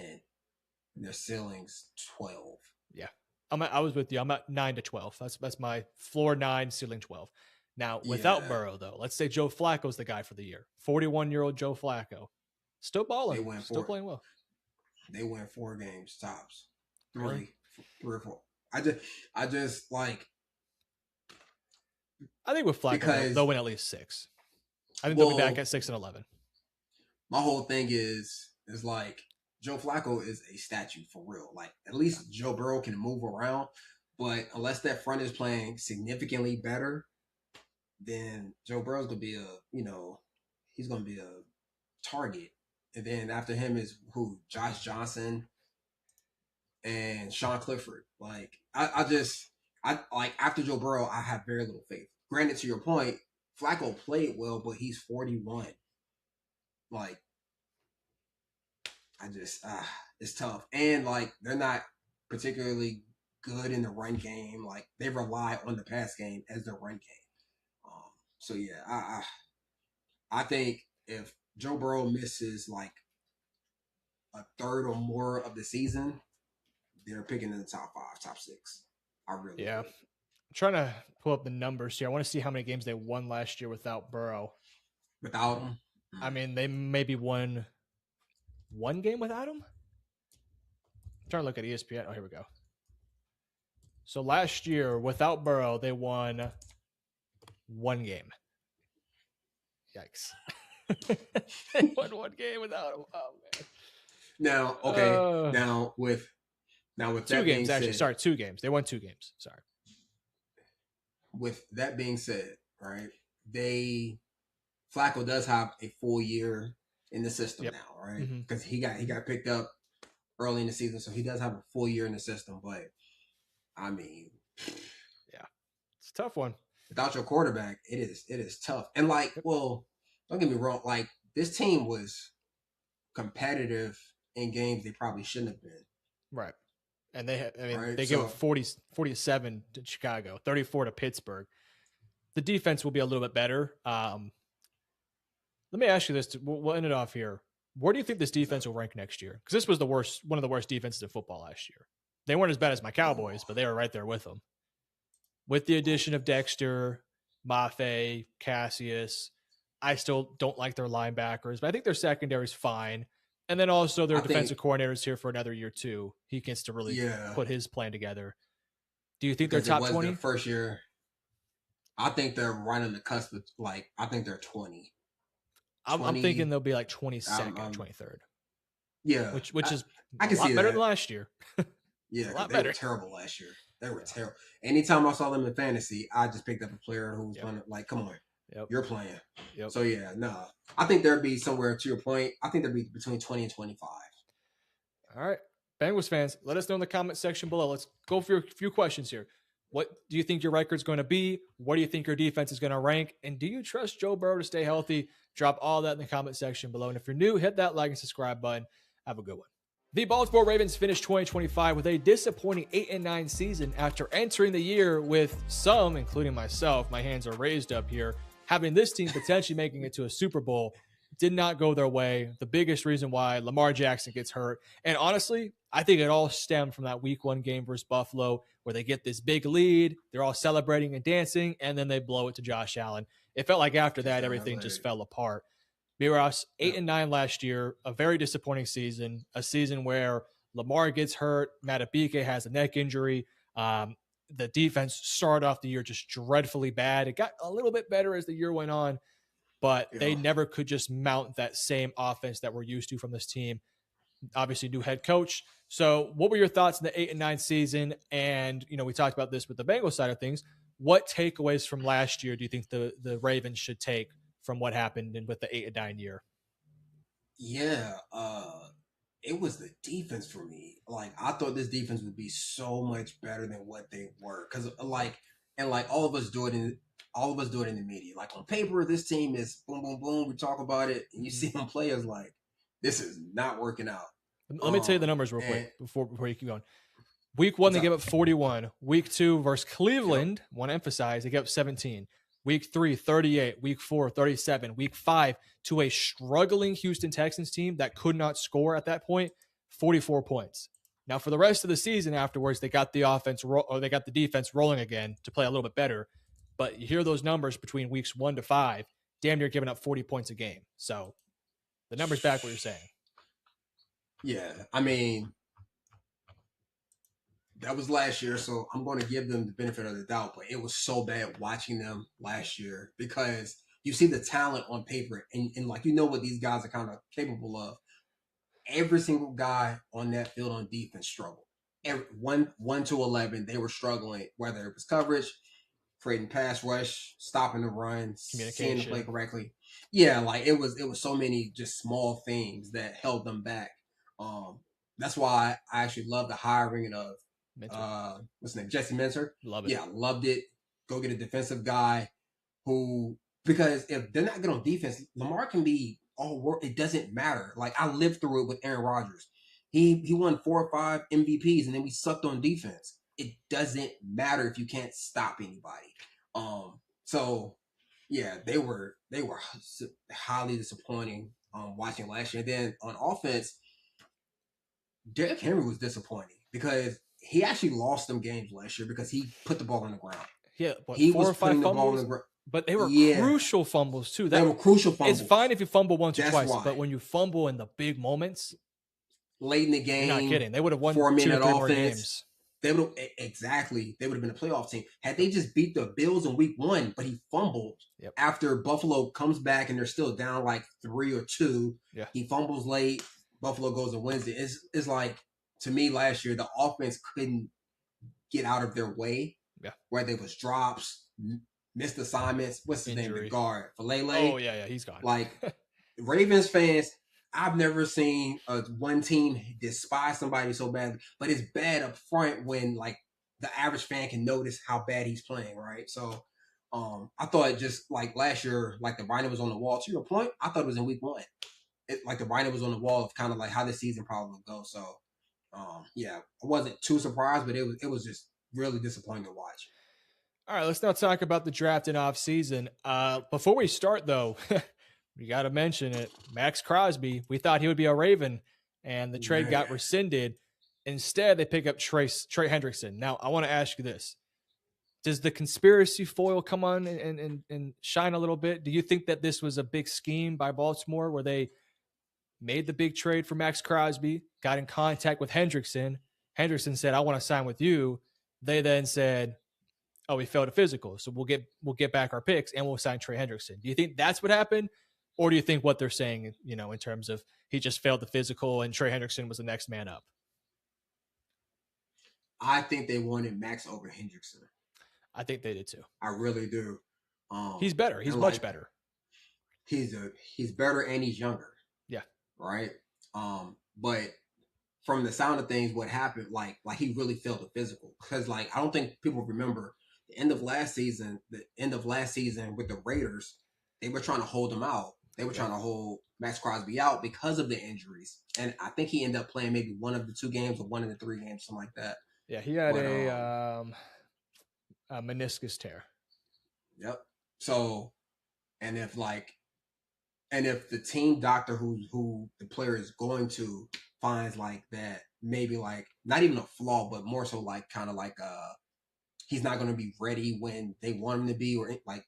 and their ceiling's 12. Yeah. I was with you. I'm at 9 to 12. That's my floor 9, ceiling 12. Now, without Burrow, though, let's say Joe Flacco's the guy for the year. 41-year-old Joe Flacco. Still balling. Still playing well. They win 4 games tops. 3 Really? 3 or 4. I just like. I think with Flacco, they'll win at least 6. I think they'll be back at 6-11. My whole thing is like Joe Flacco is a statue for real. Like, at least Joe Burrow can move around, but unless that front is playing significantly better, then Joe Burrow's gonna be he's gonna be a target. And then after him is Josh Johnson and Sean Clifford. Like, I like, after Joe Burrow, I have very little faith. Granted, to your point, Flacco played well, but he's 41. Like, it's tough. And like, they're not particularly good in the run game. Like, they rely on the pass game as their run game. So yeah, I think if Joe Burrow misses like a third or more of the season, they're picking in the top 5, top 6. I really I'm do. trying to pull up the numbers here. I want to see how many games they won last year without Burrow. Without him? I mean, they maybe won 1 game without him. I'm trying to look at ESPN. Oh, here we go. So last year, without Burrow, they won 1 game. Yikes. They won 1 game without him. Oh, man. Now, okay. Now with 2 games, actually. Sorry, 2 games. They won 2 games. Sorry. With that being said, right, Flacco does have a full year in the system now, right? Because he got picked up early in the season, so he does have a full year in the system. But I mean, yeah, it's a tough one. Without your quarterback, it is tough. And like, well, don't get me wrong, like, this team was competitive in games they probably shouldn't have been. Right. And they gave up 47 to Chicago, 34 to Pittsburgh. The defense will be a little bit better. Let me ask you this. We'll end it off here. Where do you think this defense will rank next year? Because this was one of the worst defenses in football last year. They weren't as bad as my Cowboys, but they were right there with them. With the addition of Dexter, Mafe, Cassius, I still don't like their linebackers, but I think their secondary is fine. And then also their defensive coordinator's here for another year too. He gets to really put his plan together. Do you think they're top 20? First year. I think they're right on the cusp of, like, I think they're 20. I'm thinking they'll be like 22nd, 23rd. Yeah. Which is I can a lot see better that. than last year. Yeah, they were terrible last year. They were terrible. Anytime I saw them in fantasy, I just picked up a player who was going to, like, come on. You're playing. So, yeah, no. I think there'd be somewhere, to your point, I think there'd be between 20 and 25. All right. Bengals fans, let us know in the comment section below. Let's go for a few questions here. What do you think your record's going to be? What do you think your defense is going to rank? And do you trust Joe Burrow to stay healthy? Drop all that in the comment section below. And if you're new, hit that like and subscribe button. Have a good one. The Baltimore Ravens finished 2025 with a disappointing 8-9 season after entering the year with some, including myself, my hands are raised up here, having this team potentially making it to a Super Bowl. Did not go their way. The biggest reason why Lamar Jackson gets hurt. And honestly, I think it all stemmed from that week 1 game versus Buffalo where they get this big lead. They're all celebrating and dancing, and then they blow it to Josh Allen. It felt like after that, everything just fell apart. B-Ross, Yeah. 8-9 last year, a very disappointing season, a season where Lamar gets hurt, Matabike has a neck injury. The defense started off the year just dreadfully bad. It got a little bit better as the year went on, but they Yeah. never could just mount that same offense that we're used to from this team. Obviously, new head coach. So, what were your thoughts in the 8-9 season? And we talked about this with the Bengals side of things. What takeaways from last year do you think the Ravens should take from what happened with the 8-9 year? Yeah. It was the defense for me. Like, I thought this defense would be so much better than what they were. Cause all of us do it in the media. Like, on paper, this team is boom, boom, boom. We talk about it, and you see them players like, this is not working out. Let me tell you the numbers real quick before you keep going. Week 1, What's they up? gave up 41. Week 2 versus Cleveland, Yep. want to emphasize, they gave up 17. Week 3, 38. Week 4, 37. Week 5, to a struggling Houston Texans team that could not score at that point, 44 points. Now, for the rest of the season afterwards, they got the they got the defense rolling again to play a little bit better. But you hear those numbers between weeks 1 to 5, damn near giving up 40 points a game. So the numbers back what you're saying. Yeah, I mean, that was last year, so I'm going to give them the benefit of the doubt, but it was so bad watching them last year because you see the talent on paper and like, what these guys are kind of capable of. Every single guy on that field on defense struggled. 1 to 11, they were struggling, whether it was coverage, creating pass rush, stopping the run, seeing the play correctly. Yeah, like it was so many just small things that held them back. That's why I actually love the hiring of what's his name, Jesse Minter. Love it. Yeah, loved it. Go get a defensive guy because if they're not good on defense, Lamar can be all work. It doesn't matter. Like, I lived through it with Aaron Rodgers. He won 4 or 5 MVPs, and then we sucked on defense. It doesn't matter if you can't stop anybody. So yeah, they were highly disappointing watching last year. And then on offense, Derrick Henry was disappointing because he actually lost them games last year because he put the ball on the ground. Yeah, he 4 was or 5 putting fumbles, the ball on the ground. But they were crucial fumbles too. They were crucial fumbles. It's fine if you fumble once or twice, why. but when you fumble in the big moments, late in the game, you're not kidding. They would have won 4-minute 2 or 3 offense. more games. They would have been a playoff team had they just beat the Bills in week 1. But he fumbled after Buffalo comes back and they're still down like 3 or 2. Yeah, he fumbles late. Buffalo goes and wins it. It's like, to me, last year the offense couldn't get out of their way. Yeah, whether it was drops, missed assignments. What's his name? The guard, Falele. Oh yeah, he's gone. Like, Ravens fans, I've never seen one team despise somebody so badly, but it's bad up front when like the average fan can notice how bad he's playing, right? So, I thought just like last year, like the writing was on the wall. To your point, I thought it was in week 1. Like the writing was on the wall of kind of like how this season probably would go. So, yeah, I wasn't too surprised, but it was just really disappointing to watch. All right, let's now talk about the draft and offseason. Before we start, though, we got to mention it. Max Crosby, we thought he would be a Raven, and the trade got rescinded. Instead, they pick up Trey Hendrickson. Now, I want to ask you this. Does the conspiracy foil come on and shine a little bit? Do you think that this was a big scheme by Baltimore where they made the big trade for Max Crosby, got in contact with Hendrickson? Hendrickson said, I want to sign with you. They then said, oh, we failed a physical, so we'll get back our picks and we'll sign Trey Hendrickson. Do you think that's what happened? Or do you think what they're saying, in terms of he just failed the physical and Trey Hendrickson was the next man up? I think they wanted Max over Hendrickson. I think they did too. I really do. He's better. He's much better. He's better and he's younger. Yeah. Right. But from the sound of things, what happened, like he really failed the physical because like I don't think people remember the end of last season with the Raiders, they were trying to hold him out. They were trying to hold Max Crosby out because of the injuries, and I think he ended up playing maybe one of the 2 games or one of the 3 games, something like that. Yeah, he had a meniscus tear. Yep. So, and if the team doctor who the player is going to finds like that, maybe like not even a flaw, but more so like kind of like he's not going to be ready when they want him to be, or like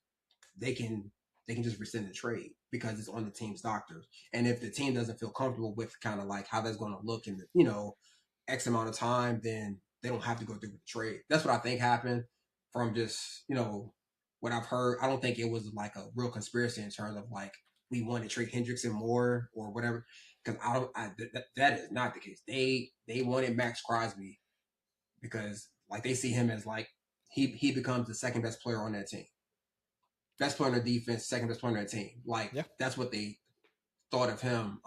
they can they can just rescind the trade because it's on the team's doctors. And if the team doesn't feel comfortable with kind of like how that's going to look in the, X amount of time, then they don't have to go through with the trade. That's what I think happened from just, what I've heard. I don't think it was like a real conspiracy in terms of like we want to trade Hendrickson more or whatever. Because that is not the case. They wanted Max Crosby because like they see him as like he becomes the second best player on that team. Best player on the defense, second best player on that team. Like that's what they thought of him.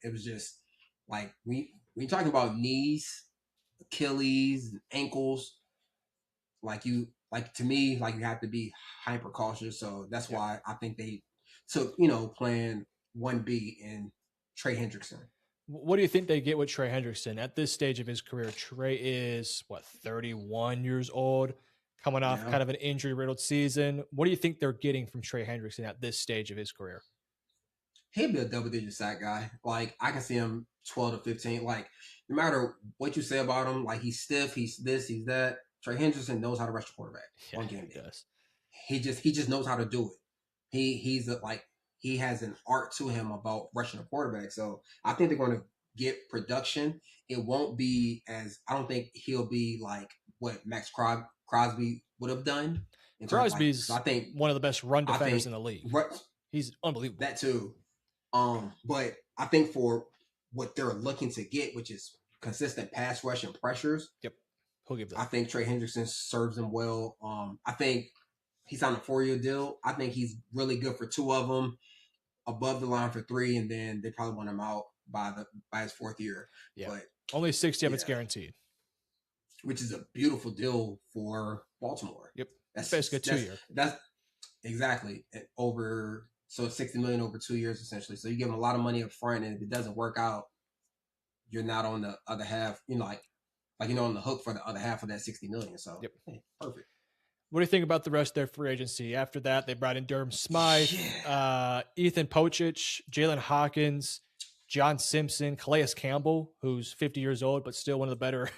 It was just like we talking about knees, Achilles, ankles. To me, like you have to be hyper cautious. So that's why I think they took plan 1B and Trey Hendrickson. What do you think they get with Trey Hendrickson at this stage of his career? Trey is 31 years old, coming off kind of an injury-riddled season. What do you think they're getting from Trey Hendrickson at this stage of his career? He'll be a double-digit sack guy. Like I can see him 12 to 15. Like no matter what you say about him, like he's stiff, he's this, he's that. Trey Hendrickson knows how to rush the quarterback on game day. He just knows how to do it. He has an art to him about rushing a quarterback. So I think they're going to get production. It won't be I don't think he'll be like what Max Crosby would have done. Crosby's I think one of the best run defenders in the league. He's unbelievable. That too. But I think for what they're looking to get, which is consistent pass rush and pressures. Yep. He'll give that. I think Trey Hendrickson serves them well. I think he's on a 4-year deal. I think he's really good for 2 of them, above the line for 3, and then they probably want him out by his 4th year. Yeah. But only 60 of it's guaranteed. Which is a beautiful deal for Baltimore. Yep. That's basically 2 years. That's exactly so it's $60 million over 2 years essentially. So you give him a lot of money up front, and if it doesn't work out, you're not on the other half, on the hook for the other half of that $60 million. So hey, perfect. What do you think about the rest of their free agency? After that, they brought in Durham Smythe, Ethan Pochich, Jalen Hawkins, John Simpson, Calais Campbell, who's 50 years old, but still one of the better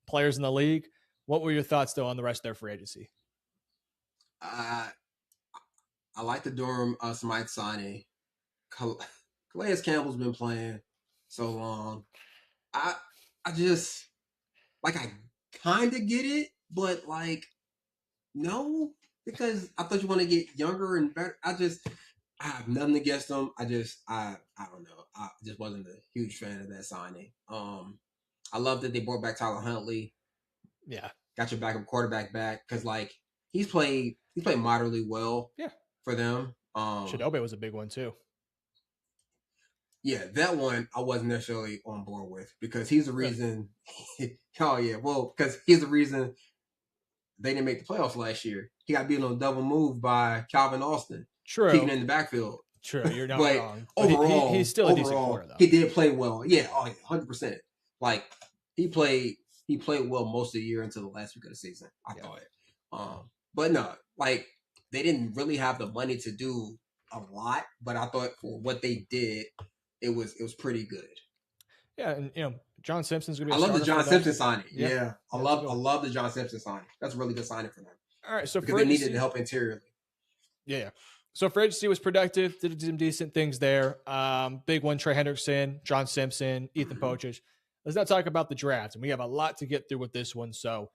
players in the league. What were your thoughts, though, on the rest of their free agency? I like the Durham Smythe signing. Calais Campbell's been playing so long. I just, I kind of get it, but, no, because I thought you want to get younger and better. I have nothing against them. I don't know. I just wasn't a huge fan of that signing. I love that they brought back Tyler Huntley. Yeah. Got your backup quarterback back because, he's played moderately well. Yeah. For them. Chidobe was a big one too. Yeah, that one I wasn't necessarily on board with because he's the reason. Because he's the reason they didn't make the playoffs last year. He got beaten on a double move by Calvin Austin. True. Peeking in the backfield. True, you're not wrong. But overall, he's still a decent player, though. He did play well. Yeah, 100%. He played well most of the year until the last week of the season, I thought. But no, they didn't really have the money to do a lot, but I thought for what they did, it was pretty good. Yeah, and John Simpson's gonna be. I love the John Simpson signing. Yeah, I love the John Simpson signing. That's a really good signing for them. All right, so because they needed to help interiorly. Yeah. So free agency was productive. Did some decent things there. Big one: Trey Hendrickson, John Simpson, Ethan Pochich. Let's not talk about the draft, and we have a lot to get through with this one. So.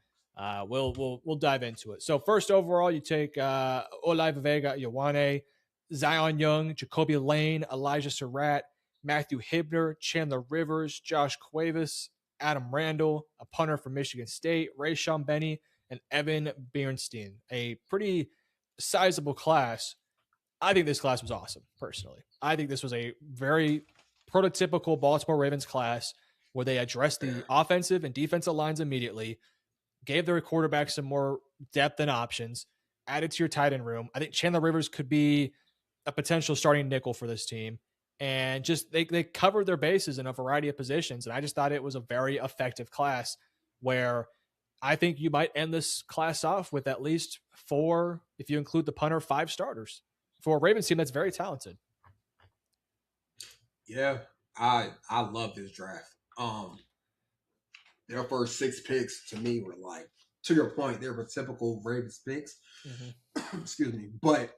We'll dive into it. So first overall, you take Olai Vega Ioane, Zion Young, Jacoby Lane, Elijah Surratt, Matthew Hibner, Chandler Rivers, Josh Cuevas, Adam Randall, a punter from Michigan State, Rayshawn Benny, and Evan Bernstein. A pretty sizable class. I think this class was awesome, personally. I think this was a very prototypical Baltimore Ravens class where they addressed the offensive and defensive lines immediately, gave their quarterback some more depth and options, added to your tight end room. I think Chandler Rivers could be a potential starting nickel for this team. And just they covered their bases in a variety of positions. And I just thought it was a very effective class where I think you might end this class off with at least 4, if you include the punter, 5 starters for a Ravens team that's very talented. Yeah, I love this draft. Their first 6 picks to me were to your point, they were typical Ravens picks. Mm-hmm. Excuse me. But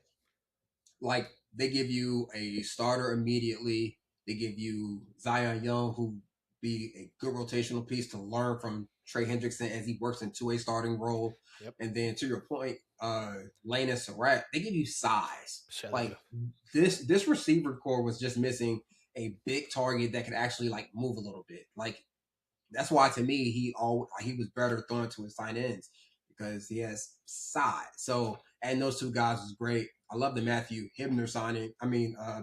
they give you a starter immediately. They give you Zion Young, who be a good rotational piece to learn from Trey Hendrickson as he works into a starting role. Yep. And then to your point, Lane and Surratt, they give you size. Sure they do. Like this receiver core was just missing a big target that could actually like move a little bit. Like that's why to me he was better throwing to his tight ends because he has size. So and those two guys was great. I love the Matthew Hibner signing.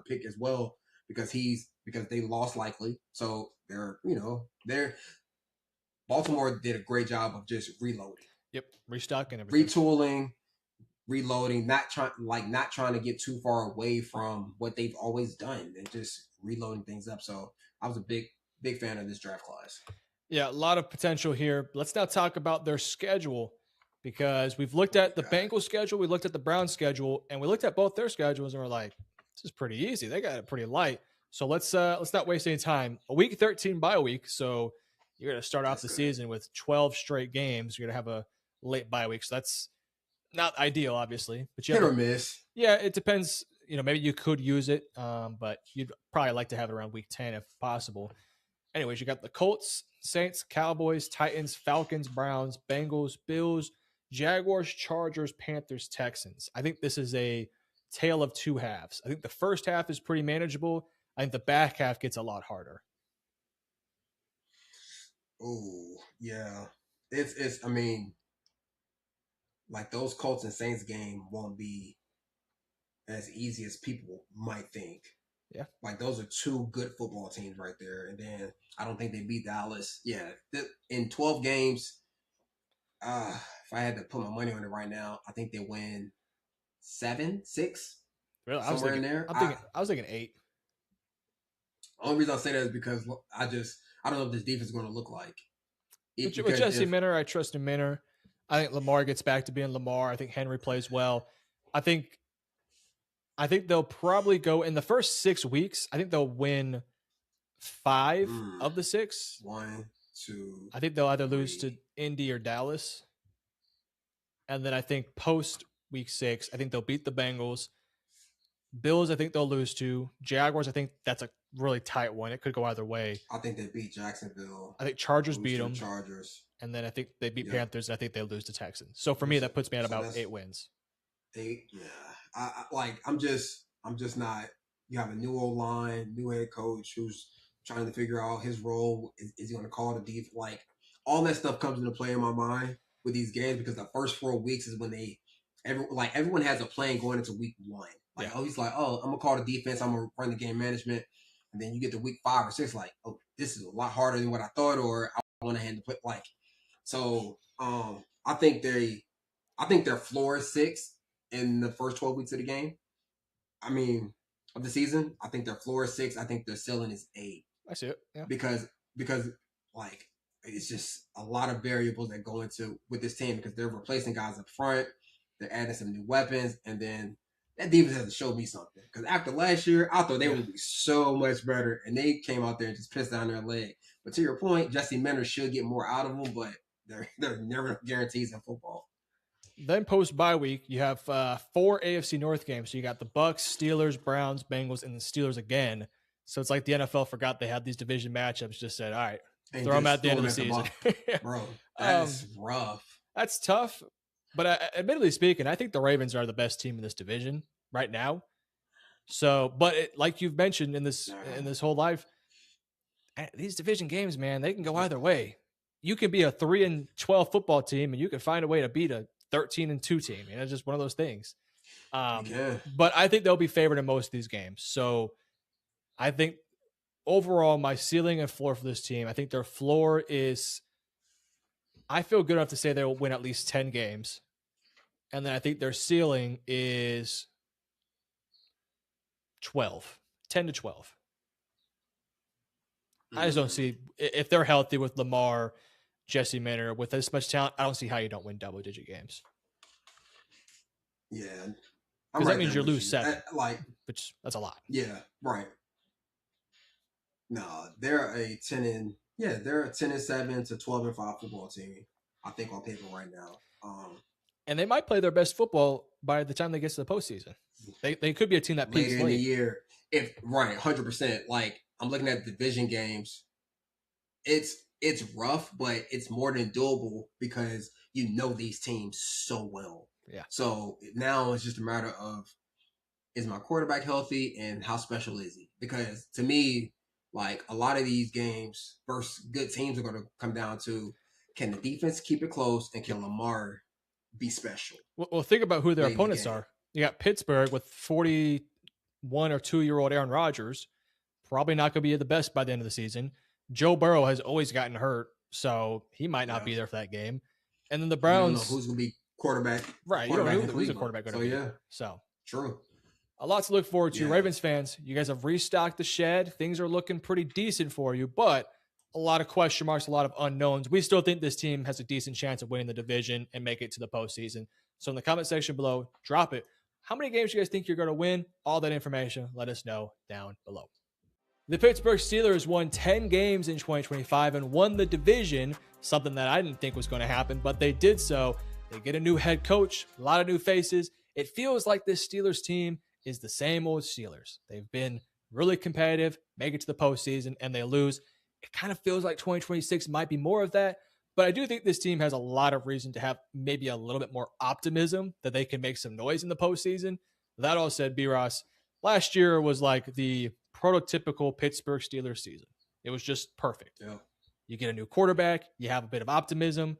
Pick as well because they lost likely. So they're Baltimore did a great job of just reloading. Yep, restocking everything, retooling, reloading, not trying to get too far away from what they've always done and just reloading things up. So I was a big fan of this draft class. Yeah, a lot of potential here. Let's now talk about their schedule because we've looked at the Bengals schedule, we looked at the Browns schedule, and we looked at both their schedules and we're like, this is pretty easy. They got it pretty light. So let's not waste any time. A week 13 bye week, so you're going to start off the season with 12 straight games. You're going to have a late bye week, so that's not ideal, obviously. But you hit or miss. Yeah, it depends. Maybe you could use it, but you'd probably like to have it around week 10 if possible. Anyways, you got the Colts, Saints, Cowboys, Titans, Falcons, Browns, Bengals, Bills, Jaguars, Chargers, Panthers, Texans. I think this is a tale of two halves. I think the first half is pretty manageable. I think the back half gets a lot harder. Oh, yeah. It's like those Colts and Saints game won't be as easy as people might think. Yeah. Like those are two good football teams right there. And then I don't think they beat Dallas. Yeah. In 12 games, if I had to put my money on it right now, I think they win 7, 6. Really? Somewhere in there. I was thinking 8. The only reason I say that is because I don't know what this defense is going to look like. With Jesse Minter, I trust in Minter. I think Lamar gets back to being Lamar. I think Henry plays well. I think they'll probably go in the first 6 weeks. I think they'll win 5 of the 6. 1, 2. I think they'll either lose to Indy or Dallas. And then I think post week 6, I think they'll beat the Bengals. Bills, I think they'll lose to. Jaguars, I think that's a really tight one. It could go either way. I think they beat Jacksonville. I think Chargers beat them. Chargers. And then I think they beat Panthers. And I think they lose to Texans. So for me, that puts me at about 8 wins. 8, yeah. I'm just not. You have a new old line, new head coach who's trying to figure out his role. Is he going to call the defense? Like all that stuff comes into play in my mind with these games because the first 4 weeks is when everyone has a plan going into week 1. He's like, I'm gonna call the defense, I'm gonna run the game management, and then you get to week 5 or 6, like, this is a lot harder than what I thought, or I want to hand to put like. So I think their floor is 6 in the first 12 weeks of the game. Of the season. I think their floor is 6. I think their ceiling is 8. I see it. Yeah. Because like it's just a lot of variables that go into with this team because they're replacing guys up front, they're adding some new weapons, and then that defense has to show me something. Because after last year, I thought they would be so much better, and they came out there and just pissed down their leg. But to your point, Jesse Minter should get more out of them, but there are never guarantees in football. Then post bye week, you have 4 AFC North games. So you got the Bucks, Steelers, Browns, Bengals, and the Steelers again. So it's like the NFL forgot they had these division matchups. Just said, all right, throw them at the end of the season. Bro, that's rough. That's tough. But admittedly speaking, I think the Ravens are the best team in this division right now. So, but like you've mentioned in this whole life, these division games, man, they can go either way. You can be a 3-12 football team, and you can find a way to beat a 13-2 team. It's just one of those things. But I think they'll be favored in most of these games. So I think overall, my ceiling and floor for this team, I think their floor is. I feel good enough to say they'll win at least 10 games. And then I think their ceiling is 12, 10 to 12. I just don't see, if they're healthy with Lamar, Jesse Minter, with this much talent, I don't see how you don't win double-digit games. Yeah. Because that means you lose 7, which that's a lot. Yeah, right. No, they're a 10-7 to 12-5 football team. I think on paper right now. And they might play their best football by the time they get to the postseason. They could be a team that peaks later in the late. year. If right, 100%. Like I'm looking at division games. It's rough, but it's more than doable because you know these teams so well. Yeah. So now it's just a matter of, is my quarterback healthy and how special is he? Because to me, like a lot of these games versus good teams are going to come down to, can the defense keep it close and can Lamar be special? Well, think about who their late in the opponents game? are. You got Pittsburgh with 41 or 2-year-old Aaron Rodgers, probably not going to be the best by the end of the season. Joe Burrow has always gotten hurt, so he might not be there for that game. And then the You don't know Browns, who's going to be quarterback. right? You don't know who's a quarterback going to be. Yeah, So true. a lot to look forward to. Yeah. Ravens fans, you guys have restocked the shed. Things are looking pretty decent for you, but a lot of question marks, a lot of unknowns. We still think this team has a decent chance of winning the division and make it to the postseason. So in the comment section below, drop it. How many games do you guys think you're going to win? All that information, let us know down below. The Pittsburgh Steelers won 10 games in 2025 and won the division, something that I didn't think was going to happen, but they did so. They get a new head coach, a lot of new faces. It feels like this Steelers team is the same old Steelers. They've been really competitive, make it to the postseason, and they lose. It kind of feels like 2026 might be more of that, but I do think this team has a lot of reason to have maybe a little bit more optimism that they can make some noise in the postseason. That all said, B-Ross, last year was like the prototypical Pittsburgh Steelers season. It was just perfect. Yeah. You get a new quarterback, you have a bit of optimism,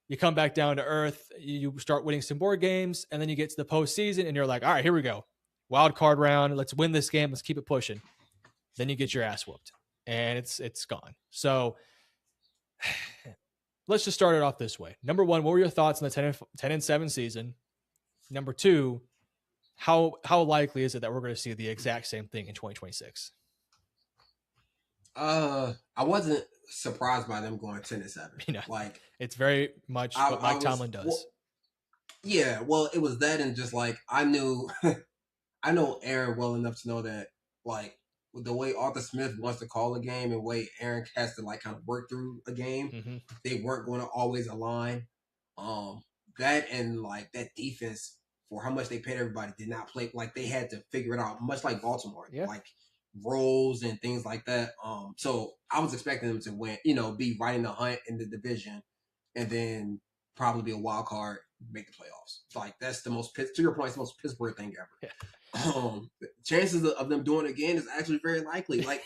you come back down to earth, you start winning some more games, and then you get to the postseason and you're like, all right, here we go. Wild card round, let's win this game, let's keep it pushing. Then you get your ass whooped and it's gone. So let's just start it off this way. Number one, what were your thoughts on the 10-7 season? Number two, how likely is it that we're going to see the exact same thing in 2026? I wasn't surprised by them going 10-7. You know, like it's very much what Mike Tomlin does. Well, yeah, well, it was that, and just like I knew, I know Aaron well enough to know that like with the way Arthur Smith wants to call a game and the way Aaron has to like kind of work through a game, they weren't going to always align. That and like that defense, for how much they paid everybody, did not play. Like they had to figure it out, much like Baltimore, like roles and things like that. So I was expecting them to win, be right in the hunt in the division, and then probably be a wild card, make the playoffs. Like that's the most, to your point, it's the most Pittsburgh thing ever. Yeah. Chances of them doing it again is actually very likely. Like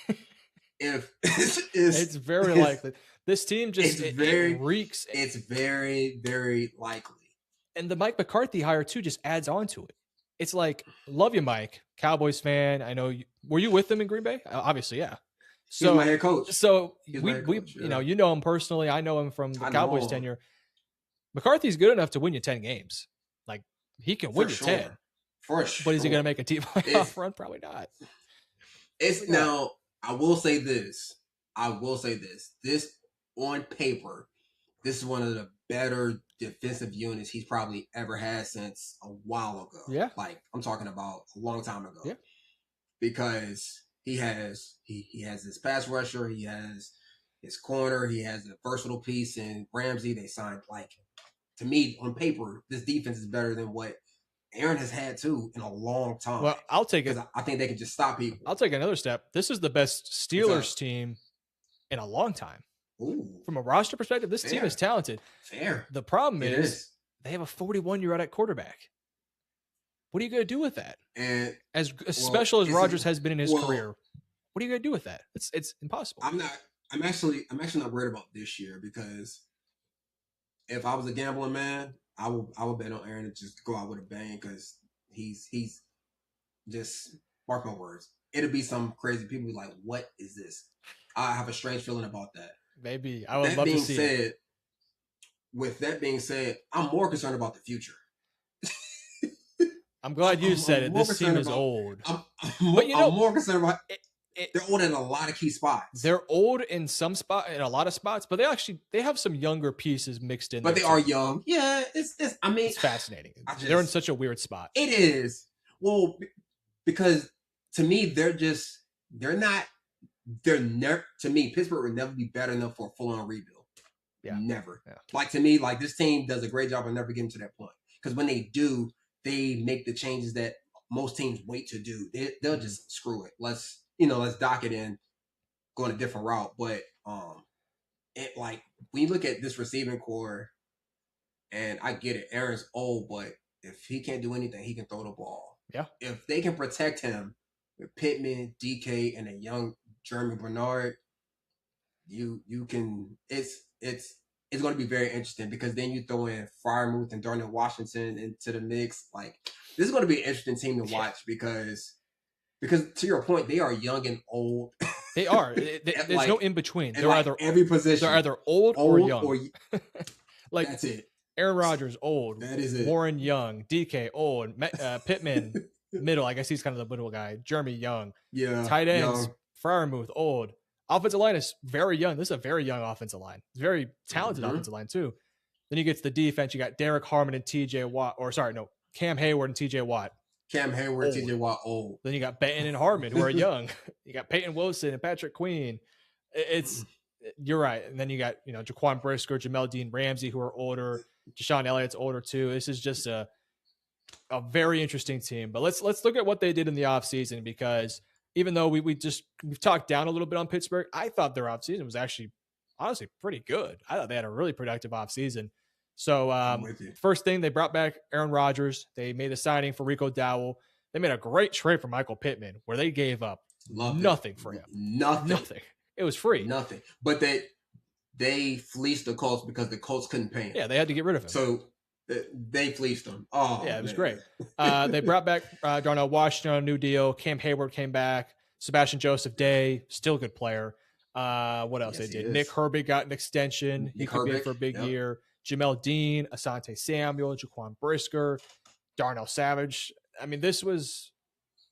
if it's very likely. This team just it reeks. It's very, very likely. And the Mike McCarthy hire too just adds on to it. It's like, love you, Mike, Cowboys fan. I know were you with them in Green Bay? Obviously, yeah. So he's my head coach. So we you know him personally. I know him from the Cowboys tenure. McCarthy's good enough to win you 10 games. Like he can win you 10. For sure. But is he going to make a deep playoff run? Probably not. Now, I will say this. This on paper, this is one of the better defensive units he's probably ever had since a while ago. Yeah. Like I'm talking about a long time ago. Yeah. Because he has his pass rusher, he has his corner, he has a versatile piece in Ramsey. They signed, like, to me, on paper, this defense is better than what Aaron has had too in a long time. Well, I'll take it. I think they can just stop people. I'll take another step. This is the best Steelers team in a long time. Ooh. From a roster perspective, this team is talented. Fair. The problem is they have a 41-year-old at quarterback. What are you going to do with that? And as special as Rodgers has been in his career, what are you going to do with that? It's impossible. I'm actually not worried about this year, because if I was a gambling man, I would bet on Aaron to just go out with a bang, because he's just, mark my words, it'll be some crazy people be like, what is this? I have a strange feeling about that. Maybe. I would love to see it. With that being said, I'm more concerned about the future. I'm glad you said it. This team is old. I'm more concerned about they're old in a lot of key spots. They're old in some spot, in a lot of spots, but they have some younger pieces mixed in. But they are young. Yeah, it's fascinating. They're in such a weird spot. It is. Well, because to me, to me, Pittsburgh would never be better enough for a full-on rebuild. Yeah. Never. Yeah. Like, to me, like, this team does a great job of never getting to that point. Because when they do, they make the changes that most teams wait to do. They'll Mhm. just screw it. Let's dock it in, go on a different route. But it like when you look at this receiving core, and I get it, Aaron's old, but if he can't do anything, he can throw the ball. Yeah. If they can protect him with Pittman, DK, and a young Jeremy Bernard, you can it's going to be very interesting because then you throw in Fryermuth and Darnell Washington into the mix. Like this is going to be an interesting team to watch because to your point, they are young and old. They are. There's like, no in between. They're like either every position. They're either old or young. Like that's it. Aaron Rodgers, old. That is it. Warren, young. DK, old. Pittman, middle. I guess he's kind of the middle guy. Jeremy, young. Yeah. Tight ends, Fryermuth, old. Offensive line is very young. This is a very young offensive line. It's a very talented offensive line, too. Then you get to the defense. You got Derek Harmon and TJ Watt. Or, sorry, no. Cam Hayward and TJ Watt. Cam Hayward, TJ Watt, old. Then you got Benton and Harmon, who are young. You got Peyton Wilson and Patrick Queen. You're right. And then you got, Jaquan Brisker, Jamel Dean Ramsey, who are older. Deshaun Elliott's older too. This is just a very interesting team. But let's look at what they did in the offseason, because even though we've talked down a little bit on Pittsburgh, I thought their offseason was actually honestly pretty good. I thought they had a really productive offseason. So first thing, they brought back Aaron Rodgers. They made a signing for Rico Dowell. They made a great trade for Michael Pittman, where they gave up nothing for him. Nothing. It was free. Nothing. But they fleeced the Colts because the Colts couldn't pay him. Yeah, they had to get rid of him. So they fleeced him. Oh, yeah, it was great. They brought back Darnell Washington on a new deal. Cam Hayward came back. Sebastian Joseph Day, still a good player. What else they did? Nick Herbig got an extension. He could be in for a big year. Jamel Dean, Asante Samuel, Jaquan Brisker, Darnell Savage. I mean, this was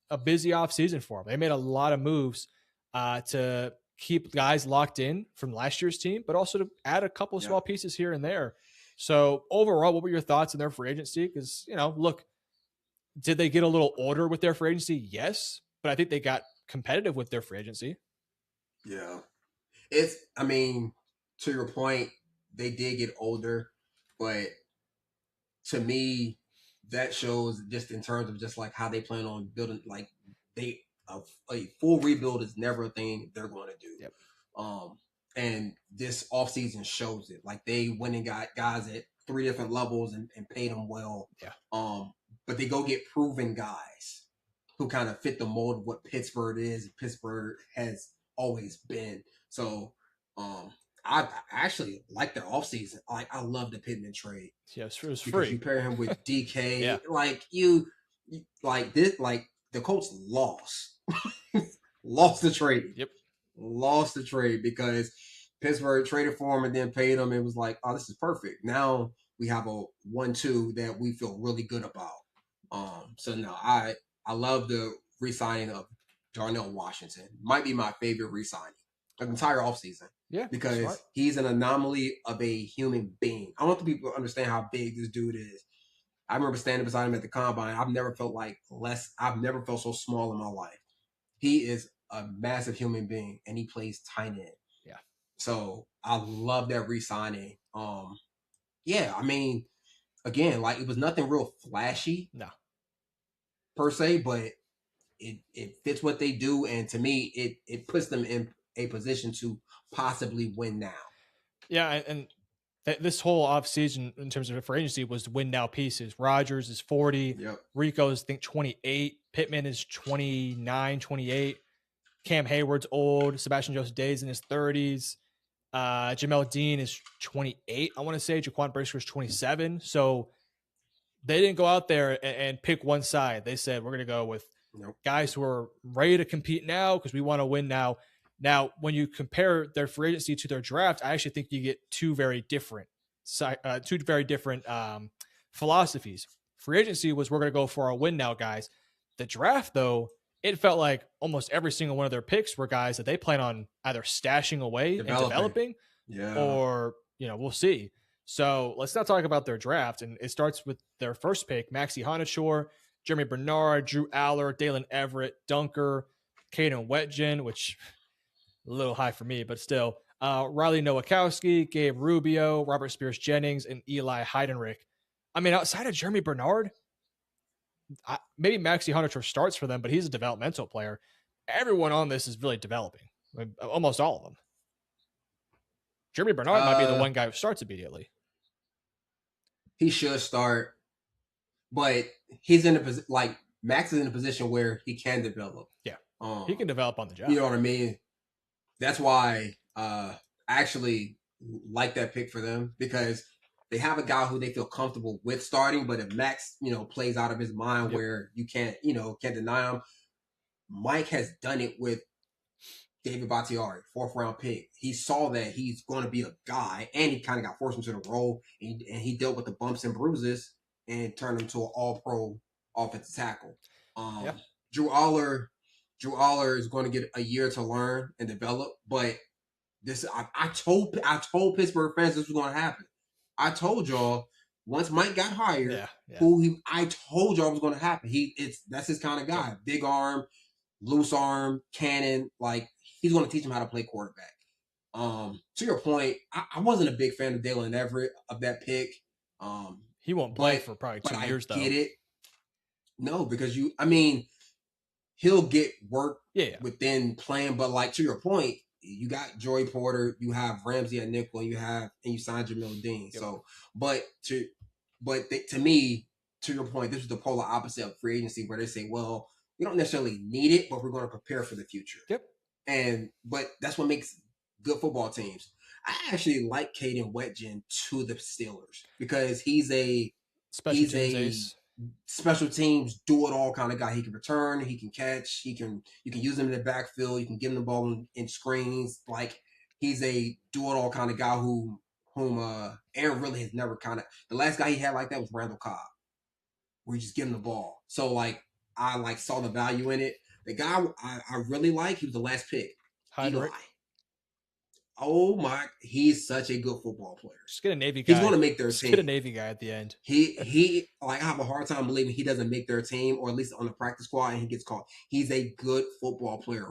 a busy offseason for them. They made a lot of moves to keep guys locked in from last year's team, but also to add a couple of small pieces here and there. So overall, what were your thoughts on their free agency? Because, look, did they get a little older with their free agency? Yes, but I think they got competitive with their free agency. Yeah. To your point, they did get older, but to me, that shows just in terms of just like how they plan on building, like a full rebuild is never a thing they're going to do. Yep. And this offseason shows it. Like they went and got guys at 3 different levels and paid them well. Yeah. But they go get proven guys who kind of fit the mold of what Pittsburgh is. Pittsburgh has always been. So I actually like their offseason. I love the Pittman trade. Yes, it was because free. You pair him with DK. Yeah. The Colts lost the trade. Yep. Lost the trade because Pittsburgh traded for him and then paid him. It was like, oh, this is perfect. Now we have a 1-2 that we feel really good about. So no, I love the re-signing of Darnell Washington. Might be my favorite re-signing of the entire offseason. Yeah. Because he's an anomaly of a human being. I want the people to understand how big this dude is. I remember standing beside him at the combine. I've never felt so small in my life. He is a massive human being, and he plays tight end. Yeah. So I love that re-signing. Again, like it was nothing real flashy. No. Per se, but it fits what they do, and to me, it puts them in a position to possibly win now. Yeah, and this whole offseason in terms of free agency was win now pieces. Rodgers is 40. Yep. Rico is, I think, 28. Pittman is 29, 28. Cam Hayward's old. Sebastian Joseph Day's in his 30s. Jamel Dean is 28, I want to say. Jaquan Brisker is 27. So they didn't go out there and pick one side. They said, we're going to go with guys who are ready to compete now because we want to win now. Now, when you compare their free agency to their draft, I actually think you get two very different philosophies. Free agency was we're going to go for our win now guys. The draft, though, it felt like almost every single one of their picks were guys that they plan on either stashing away and developing, or we'll see. So let's not talk about their draft, and it starts with their first pick: Maxie Honachor, Jeremy Bernard, Drew Aller, Dalen Everett, Dunker, Caden Wetjen, which a little high for me, but still. Riley Nowakowski, Gabe Rubio, Robert Spears Jennings, and Eli Heidenreich. I mean, outside of Jeremy Bernard, maybe Maxie Hunter starts for them, but he's a developmental player. Everyone on this is really developing. Almost all of them. Jeremy Bernard might be the one guy who starts immediately. He should start, but he's in a position like Max is in a position where he can develop. Yeah, he can develop on the job. You know what I mean? That's why I actually like that pick for them, because they have a guy who they feel comfortable with starting. But if Max, plays out of his mind where you can't deny him, Mike has done it with David Bakhtiari, 4th round pick. He saw that he's going to be a guy, and he kind of got forced into the role, and he dealt with the bumps and bruises and turned him to an all-pro offensive tackle. Drew Aller is going to get a year to learn and develop, but I told Pittsburgh fans this was going to happen. I told y'all once Mike got hired, I told y'all it was going to happen. That's his kind of guy, big arm, loose arm, cannon. Like, he's going to teach him how to play quarterback. To your point, I wasn't a big fan of Dalen Everett of that pick. He won't play for probably 2 years, though. I get it. No, because he'll get work within playing, but like, to your point, you got Joey Porter, you have Ramsey at nickel, and you signed Jamil Dean. Yep. So, to me, to your point, this is the polar opposite of free agency, where they say, well, we don't necessarily need it, but we're going to prepare for the future. Yep. But that's what makes good football teams. I actually like Caden Wetjen to the Steelers, because he's a special teams do-it-all kind of guy. He can return, he can catch, you can use him in the backfield, you can give him the ball in screens. Like, he's a do-it-all kind of guy whom Aaron really has never the last guy he had like that was Randall Cobb, where you just give him the ball. So, like, I saw the value in it. The guy I really like, he was the last pick. Eli. Oh my! He's such a good football player. Just get a Navy guy. He's going to make their team. Get a Navy guy at the end. He I have a hard time believing he doesn't make their team, or at least on the practice squad, and he gets called. He's a good football player.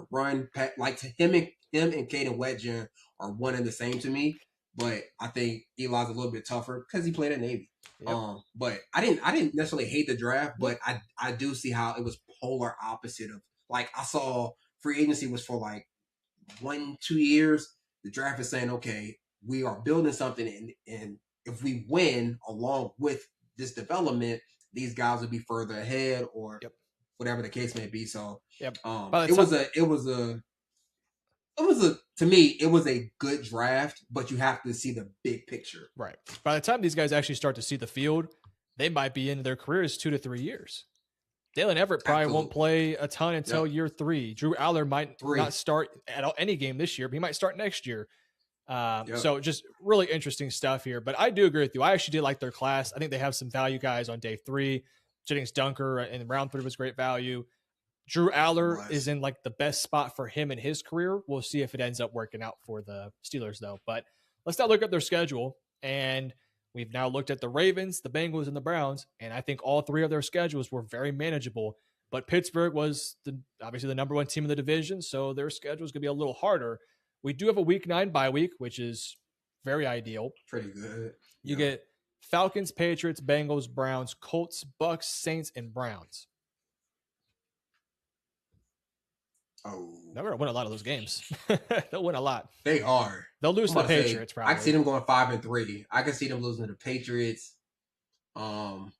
Like, to him and Caden Wetjen are one and the same to me. But I think Eli's a little bit tougher because he played at Navy. Yep. But I didn't necessarily hate the draft, but I do see how it was polar opposite of, like, I saw free agency was for like 1-2 years. The draft is saying, okay, we are building something, and if we win along with this development, these guys will be further ahead, or whatever the case may be. So to me, it was a good draft, but you have to see the big picture. Right. By the time these guys actually start to see the field, they might be into their careers 2 to 3 years. Dalen Everett probably won't play a ton until year 3. Drew Aller might not start at any game this year, but he might start next year. So just really interesting stuff here. But I do agree with you. I actually did like their class. I think they have some value guys on day 3. Jennings Dunker in round 3 was great value. Drew Aller is in like the best spot for him in his career. We'll see if it ends up working out for the Steelers, though. But let's now look at their schedule. And we've now looked at the Ravens, the Bengals, and the Browns, and I think all 3 of their schedules were very manageable. But Pittsburgh was obviously the number 1 team in the division, so their schedule is going to be a little harder. We do have a Week 9 bye week, which is very ideal. Pretty good. You get Falcons, Patriots, Bengals, Browns, Colts, Bucks, Saints, and Browns. Oh, they're going to win a lot of those games. They'll win a lot. They are. They'll lose to the Patriots, probably. I can see them going 5-3. I can see them losing to the Patriots, the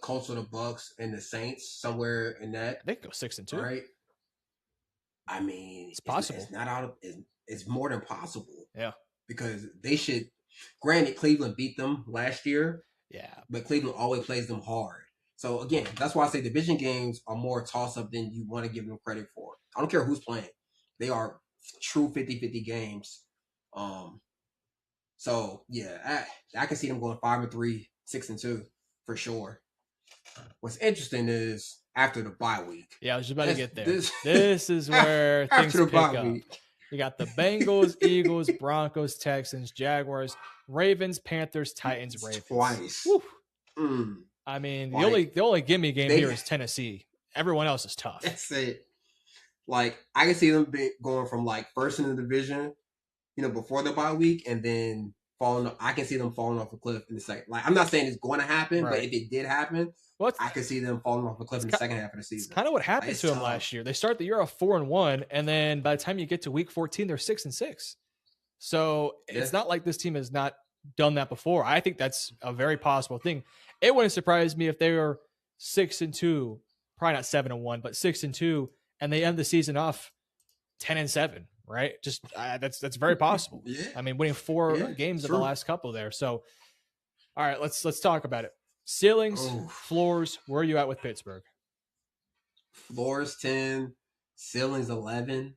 Colts or the Bucks, and the Saints, somewhere in that. They could go 6-2. Right? I mean, it's possible. It's not out of. It's more than possible. Yeah. Because they should. Granted, Cleveland beat them last year. Yeah. But Cleveland always plays them hard. So, again, that's why I say division games are more toss-up than you want to give them credit for. I don't care who's playing. They are true 50-50 games. So, yeah, I can see them going 5-3, 6-2 for sure. What's interesting is after the bye week. Yeah, I was just about to get there. This is where things pick up. You got the Bengals, Eagles, Broncos, Texans, Jaguars, Ravens, Panthers, Titans, Ravens. Twice. I mean, the only gimme game here is Tennessee. Everyone else is tough. That's it. Like, I can see them going from like first in the division, before the bye week, and then I can see them falling off a cliff in the second. Like, I'm not saying it's going to happen, but Right. if it did happen, Well, I can see them falling off a cliff in the second half of the it's season. kind of what Like, happened it's to them tough. last year. They start the year off 4-1, and then by the time you get to week 14, they're 6-6. So it's Yeah. not like this team has not done that before. I think that's a very possible thing. It wouldn't surprise me if they were 6-2, probably not 7-1, but 6-2, and they end the season off 10-7. Right? Just that's very possible. Yeah. I mean, winning 4 games in the last couple there. So, all right, let's talk about it. Ceilings, floors. Where are you at with Pittsburgh? Floors 10, ceilings 11.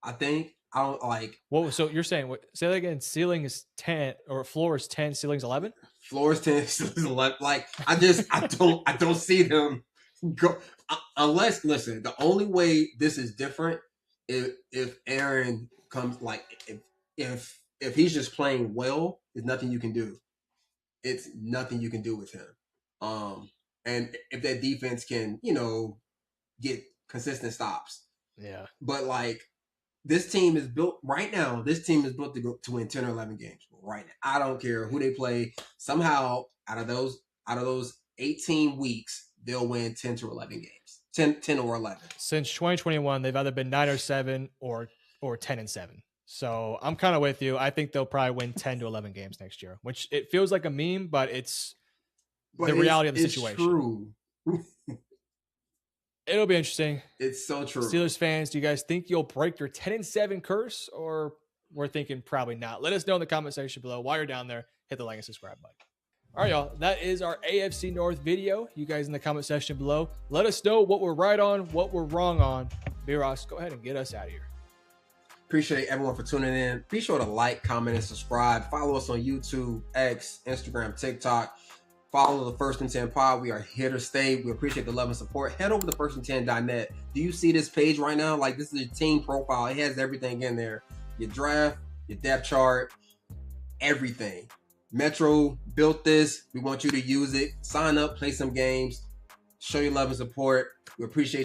I think I don't like. Whoa, so you're saying what? Say that again. Ceiling is 10, or floor is 10, ceilings 11. Floors 10, ceilings 11. Like, I don't see them go unless, listen. The only way this is different if Aaron comes, like, if he's just playing well, there's nothing you can do. It's nothing you can do with him. And if that defense can, get consistent stops. Yeah. But, like, this team is built right now. This team is built to win 10 or 11 games right now. I don't care who they play. Somehow, out of those 18 weeks, they'll win 10 to 11 games. 10 or 11. Since 2021, they've either been 9-7 or 10-7. So I'm kind of with you. I think they'll probably win 10 to 11 games next year, which it feels like a meme, but it's the reality of the situation. True. It'll be interesting. It's so true. Steelers fans, do you guys think you'll break your 10-7 curse, or we're thinking probably not? Let us know in the comment section below. While you're down there, hit the like and subscribe button. All right, y'all. That is our AFC North video. You guys in the comment section below, let us know what we're right on, what we're wrong on. B-Ross, go ahead and get us out of here. Appreciate everyone for tuning in. Be sure to like, comment, and subscribe. Follow us on YouTube, X, Instagram, TikTok. Follow the First and 10 pod. We are here to stay. We appreciate the love and support. Head over to firstand10.net. Do you see this page right now? Like, this is your team profile. It has everything in there. Your draft, your depth chart, everything. Metro built this. We want you to use it. Sign up, play some games, show your love and support. We appreciate